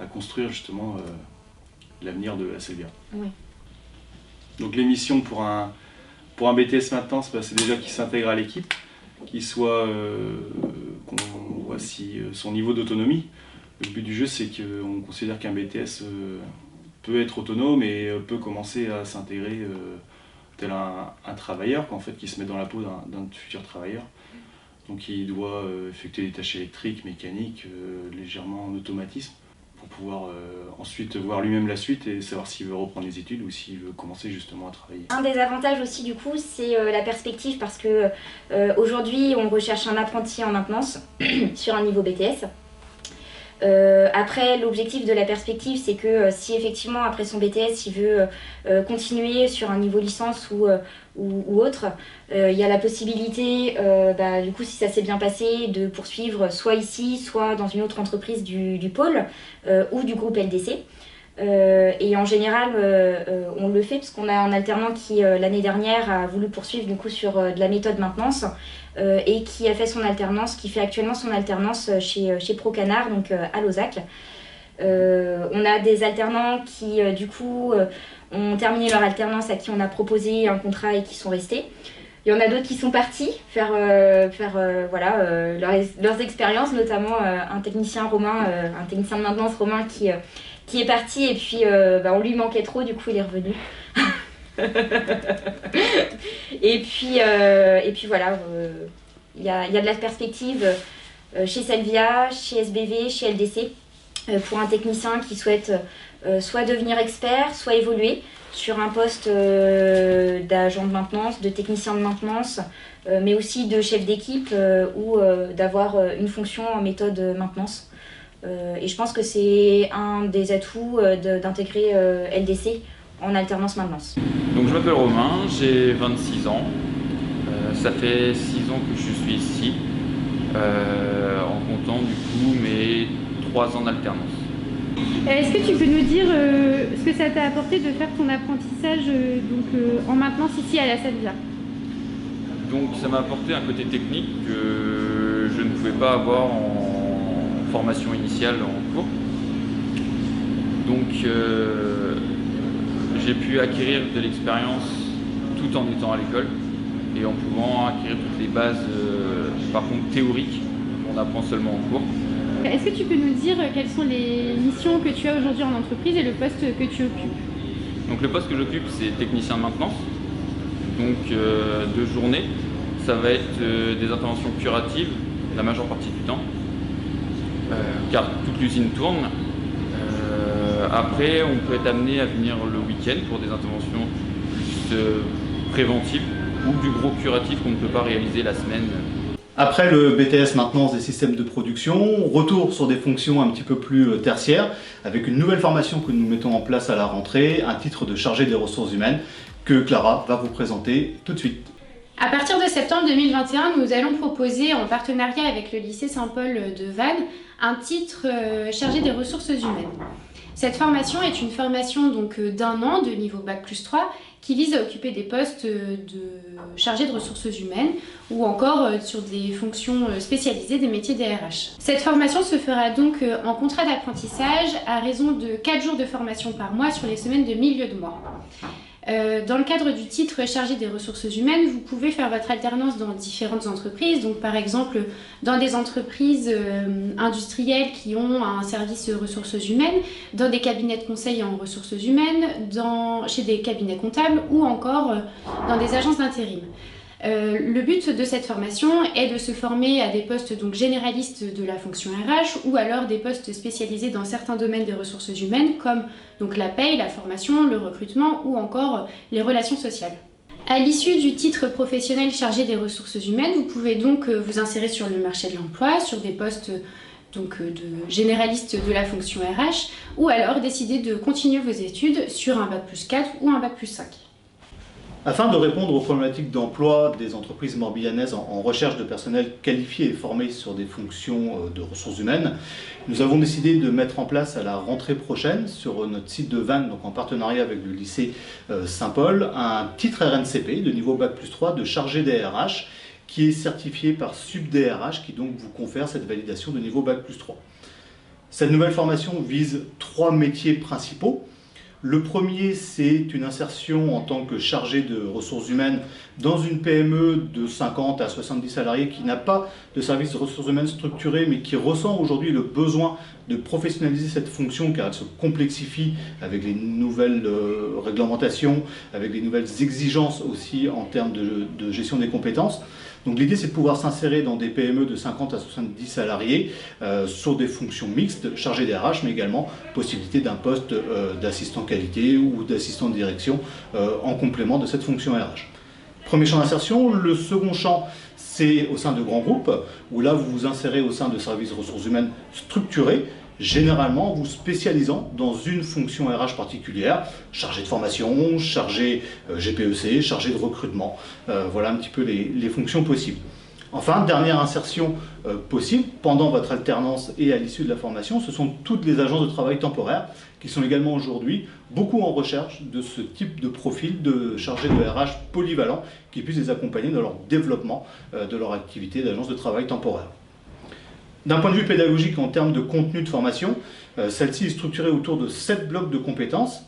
à construire justement l'avenir de la Selvia. Oui. Donc les missions pour un BTS maintenance, c'est déjà qu'il s'intègre à l'équipe, qu'il soit, qu'on voit son niveau d'autonomie. Le but du jeu c'est qu'on considère qu'un BTS peut être autonome et peut commencer à s'intégrer tel un travailleur en fait, qui se met dans la peau d'un futur travailleur. Donc il doit effectuer des tâches électriques, mécaniques, légèrement en automatisme, pour pouvoir ensuite voir lui-même la suite et savoir s'il veut reprendre les études ou s'il veut commencer justement à travailler. Un des avantages aussi du coup c'est la perspective, parce que aujourd'hui on recherche un apprenti en maintenance sur un niveau BTS. Après l'objectif de la perspective c'est que si effectivement après son BTS il veut continuer sur un niveau licence ou autre, il y a la possibilité du coup si ça s'est bien passé de poursuivre soit ici soit dans une autre entreprise du pôle ou du groupe LDC. Et en général on le fait parce qu'on a un alternant qui l'année dernière a voulu poursuivre du coup sur de la méthode maintenance et qui a fait son alternance, qui fait actuellement son alternance chez ProCanard, donc à Lausac. On a des alternants qui du coup ont terminé leur alternance, à qui on a proposé un contrat et qui sont restés. Il y en a d'autres qui sont partis faire leurs expériences, notamment un technicien de maintenance romain qui est parti, et puis on lui manquait trop, du coup il est revenu. et puis voilà, il y a de la perspective chez Selvia, chez SBV, chez LDC, pour un technicien qui souhaite soit devenir expert, soit évoluer sur un poste d'agent de maintenance, de technicien de maintenance, mais aussi de chef d'équipe ou d'avoir une fonction en méthode maintenance. Et je pense que c'est un des atouts d'intégrer LDC en alternance maintenance. Donc je m'appelle Romain, j'ai 26 ans. Ça fait 6 ans que je suis ici, en comptant du coup mes 3 ans d'alternance. Est-ce que tu peux nous dire ce que ça t'a apporté de faire ton apprentissage en maintenance ici à la Selvia? Donc ça m'a apporté un côté technique que je ne pouvais pas avoir en formation initiale en cours. Donc j'ai pu acquérir de l'expérience tout en étant à l'école et en pouvant acquérir toutes les bases par contre théoriques qu'on apprend seulement en cours. Est-ce que tu peux nous dire quelles sont les missions que tu as aujourd'hui en entreprise et le poste que tu occupes? Donc le poste que j'occupe, c'est technicien de maintenance, donc de journée. Ça va être des interventions curatives la majeure partie du temps, car toute l'usine tourne. Après, on peut être amené à venir le week-end pour des interventions plus préventives ou du gros curatif qu'on ne peut pas réaliser la semaine. Après le BTS maintenance des systèmes de production, retour sur des fonctions un petit peu plus tertiaires, avec une nouvelle formation que nous mettons en place à la rentrée, un titre de chargé des ressources humaines que Clara va vous présenter tout de suite. À partir de septembre 2021, nous allons proposer en partenariat avec le lycée Saint-Paul de Vannes un titre chargé des ressources humaines. Cette formation est une formation d'1 an de niveau Bac+3 qui vise à occuper des postes de chargé de ressources humaines ou encore sur des fonctions spécialisées des métiers des RH. Cette formation se fera donc en contrat d'apprentissage à raison de 4 jours de formation par mois sur les semaines de milieu de mois. Dans le cadre du titre chargé des ressources humaines, vous pouvez faire votre alternance dans différentes entreprises, donc par exemple dans des entreprises industrielles qui ont un service ressources humaines, dans des cabinets de conseil en ressources humaines, chez des cabinets comptables ou encore dans des agences d'intérim. Le but de cette formation est de se former à des postes généralistes de la fonction RH ou alors des postes spécialisés dans certains domaines des ressources humaines comme la paye, la formation, le recrutement ou encore les relations sociales. À l'issue du titre professionnel chargé des ressources humaines, vous pouvez donc vous insérer sur le marché de l'emploi, sur des postes de généraliste de la fonction RH ou alors décider de continuer vos études sur un Bac+4 ou un Bac+5. Afin de répondre aux problématiques d'emploi des entreprises morbihanaises en recherche de personnel qualifié et formé sur des fonctions de ressources humaines, nous avons décidé de mettre en place à la rentrée prochaine sur notre site de Vannes, donc en partenariat avec le lycée Saint-Paul, un titre RNCP de niveau Bac+3 de chargé des RH qui est certifié par SUBDRH qui donc vous confère cette validation de niveau Bac+3. Cette nouvelle formation vise 3 métiers principaux. Le premier, c'est une insertion en tant que chargé de ressources humaines dans une PME de 50 à 70 salariés qui n'a pas de service de ressources humaines structuré, mais qui ressent aujourd'hui le besoin de professionnaliser cette fonction car elle se complexifie avec les nouvelles réglementations, avec les nouvelles exigences aussi en termes de gestion des compétences. Donc l'idée, c'est de pouvoir s'insérer dans des PME de 50 à 70 salariés sur des fonctions mixtes, chargées des RH, mais également possibilité d'un poste d'assistant qualité ou d'assistant de direction en complément de cette fonction RH. Premier champ d'insertion. Le second champ, c'est au sein de grands groupes, où là, vous vous insérez au sein de services ressources humaines structurés, généralement en vous spécialisant dans une fonction RH particulière, chargé de formation, chargé GPEC, chargé de recrutement. Voilà un petit peu les fonctions possibles. Enfin, dernière insertion possible pendant votre alternance et à l'issue de la formation, ce sont toutes les agences de travail temporaires qui sont également aujourd'hui beaucoup en recherche de ce type de profil de chargé de RH polyvalent qui puisse les accompagner dans leur développement de leur activité d'agence de travail temporaire. D'un point de vue pédagogique en termes de contenu de formation, celle-ci est structurée autour de 7 blocs de compétences.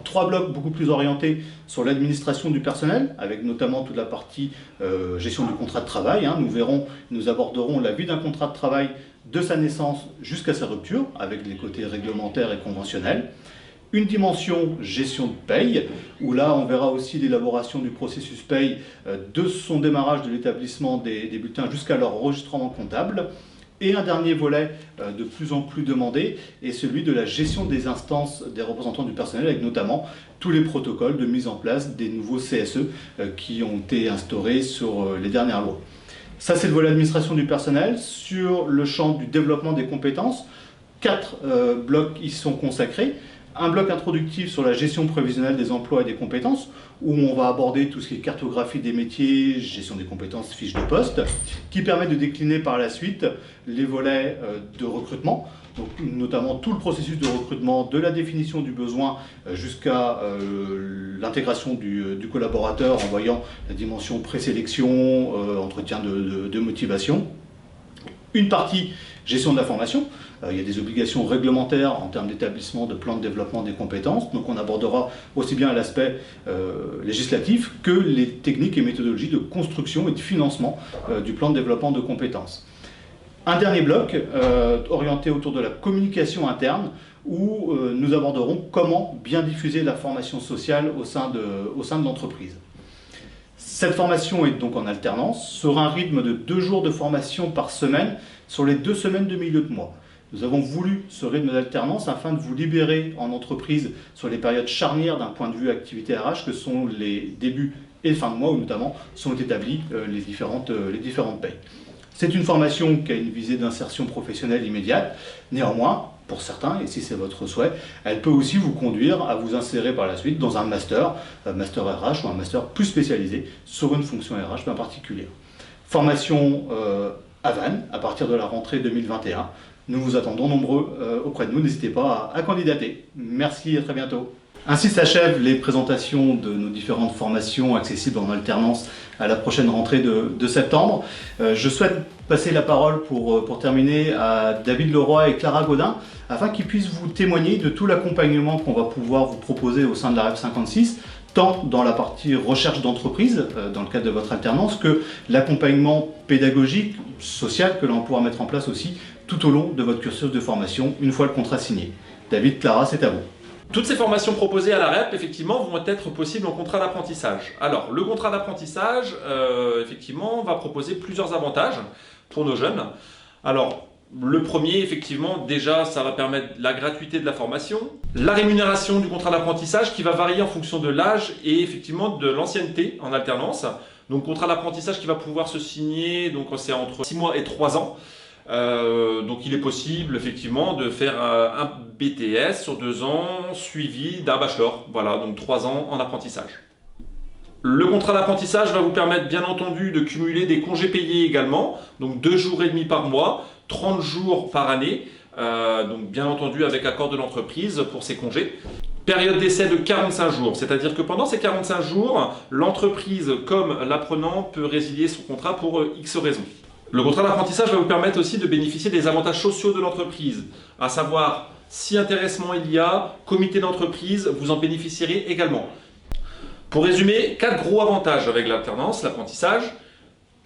3 blocs beaucoup plus orientés sur l'administration du personnel, avec notamment toute la partie gestion du contrat de travail. Nous aborderons la vie d'un contrat de travail de sa naissance jusqu'à sa rupture, avec les côtés réglementaires et conventionnels. Une dimension gestion de paye, où là on verra aussi l'élaboration du processus paye de son démarrage de l'établissement des bulletins jusqu'à leur enregistrement comptable. Et un dernier volet de plus en plus demandé est celui de la gestion des instances des représentants du personnel, avec notamment tous les protocoles de mise en place des nouveaux CSE qui ont été instaurés sur les dernières lois. Ça, c'est le volet administration du personnel. Sur le champ du développement des compétences, 4 blocs y sont consacrés. Un bloc introductif sur la gestion prévisionnelle des emplois et des compétences, où on va aborder tout ce qui est cartographie des métiers, gestion des compétences, fiches de poste, qui permet de décliner par la suite les volets de recrutement, donc notamment tout le processus de recrutement, de la définition du besoin jusqu'à l'intégration du collaborateur en voyant la dimension présélection, entretien de motivation. Une partie gestion de la formation. Il y a des obligations réglementaires en termes d'établissement de plan de développement des compétences. Donc on abordera aussi bien l'aspect législatif que les techniques et méthodologies de construction et de financement du plan de développement de compétences. Un dernier bloc orienté autour de la communication interne où nous aborderons comment bien diffuser la formation sociale au sein de l'entreprise. Cette formation est donc en alternance sur un rythme de 2 jours de formation par semaine sur les 2 semaines de milieu de mois. Nous avons voulu ce rythme d'alternance afin de vous libérer en entreprise sur les périodes charnières d'un point de vue activité RH que sont les débuts et fins de mois où notamment sont établies les différentes payes. C'est une formation qui a une visée d'insertion professionnelle immédiate. Néanmoins, pour certains, et si c'est votre souhait, elle peut aussi vous conduire à vous insérer par la suite dans un master RH ou un master plus spécialisé sur une fonction RH bien particulière. Formation à Vannes à partir de la rentrée 2021. Nous vous attendons nombreux auprès de nous, n'hésitez pas à candidater. Merci et à très bientôt. Ainsi s'achèvent les présentations de nos différentes formations accessibles en alternance à la prochaine rentrée de septembre. Je souhaite passer la parole pour terminer à David Leroy et Clara Godin afin qu'ils puissent vous témoigner de tout l'accompagnement qu'on va pouvoir vous proposer au sein de la REP 56, tant dans la partie recherche d'entreprise, dans le cadre de votre alternance, que l'accompagnement pédagogique, social que l'on pourra mettre en place aussi tout au long de votre cursus de formation, une fois le contrat signé. David, Clara, c'est à vous. Toutes ces formations proposées à la REP, effectivement, vont être possibles en contrat d'apprentissage. Alors, le contrat d'apprentissage, effectivement, va proposer plusieurs avantages pour nos jeunes. Alors, le premier, effectivement, déjà, ça va permettre la gratuité de la formation, la rémunération du contrat d'apprentissage qui va varier en fonction de l'âge et effectivement de l'ancienneté en alternance. Donc, contrat d'apprentissage qui va pouvoir se signer, donc c'est entre 6 mois et 3 ans. Donc il est possible effectivement de faire un BTS sur 2 ans suivi d'un bachelor, voilà, donc 3 ans en apprentissage. Le contrat d'apprentissage va vous permettre bien entendu de cumuler des congés payés également, donc 2 jours et demi par mois, 30 jours par année, donc bien entendu avec accord de l'entreprise pour ces congés. Période d'essai de 45 jours, c'est-à-dire que pendant ces 45 jours, l'entreprise comme l'apprenant peut résilier son contrat pour X raisons. Le contrat d'apprentissage va vous permettre aussi de bénéficier des avantages sociaux de l'entreprise, à savoir si intéressement il y a, comité d'entreprise, vous en bénéficierez également. Pour résumer, 4 gros avantages avec l'alternance, l'apprentissage.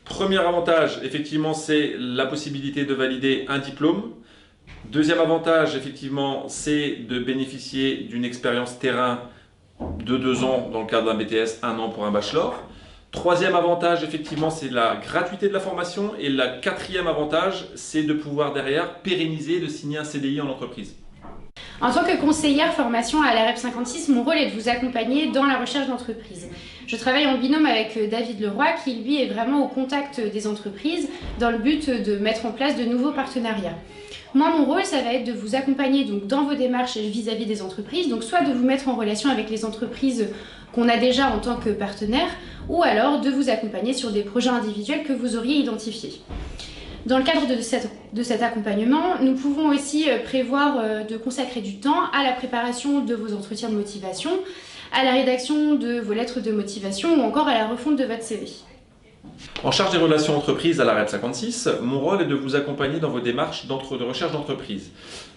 Premier avantage, effectivement, c'est la possibilité de valider un diplôme. Deuxième avantage, effectivement, c'est de bénéficier d'une expérience terrain de 2 ans dans le cadre d'un BTS, 1 an pour un bachelor. Troisième avantage, effectivement, c'est la gratuité de la formation. Et le 4e avantage, c'est de pouvoir derrière pérenniser, de signer un CDI en entreprise. En tant que conseillère formation à la REP 56, mon rôle est de vous accompagner dans la recherche d'entreprise. Je travaille en binôme avec David Leroy qui lui est vraiment au contact des entreprises dans le but de mettre en place de nouveaux partenariats. Moi, mon rôle, ça va être de vous accompagner donc, dans vos démarches vis-à-vis des entreprises, donc soit de vous mettre en relation avec les entreprises qu'on a déjà en tant que partenaire, ou alors de vous accompagner sur des projets individuels que vous auriez identifiés. Dans le cadre de cet accompagnement, nous pouvons aussi prévoir de consacrer du temps à la préparation de vos entretiens de motivation, à la rédaction de vos lettres de motivation ou encore à la refonte de votre CV. En charge des relations entreprises à la REP 56, mon rôle est de vous accompagner dans vos démarches de recherche d'entreprise.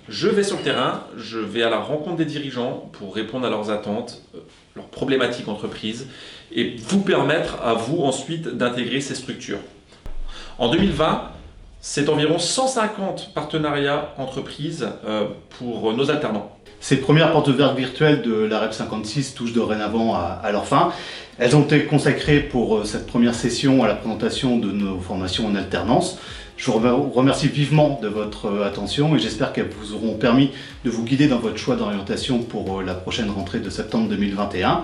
Je vais sur le terrain, je vais à la rencontre des dirigeants pour répondre à leurs attentes, leurs problématiques entreprises et vous permettre à vous ensuite d'intégrer ces structures. En 2020, c'est environ 150 partenariats entreprises pour nos alternants. Ces premières portes ouvertes virtuelles de la REP 56 touchent dorénavant à leur fin. Elles ont été consacrées pour cette première session à la présentation de nos formations en alternance. Je vous remercie vivement de votre attention et j'espère qu'elles vous auront permis de vous guider dans votre choix d'orientation pour la prochaine rentrée de septembre 2021.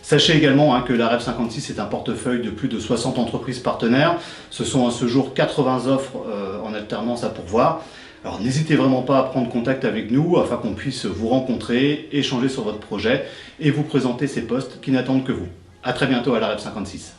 Sachez également que la REP 56 est un portefeuille de plus de 60 entreprises partenaires. Ce sont à ce jour 80 offres en alternance à pourvoir. Alors n'hésitez vraiment pas à prendre contact avec nous afin qu'on puisse vous rencontrer, échanger sur votre projet et vous présenter ces postes qui n'attendent que vous. À très bientôt à la REP 56.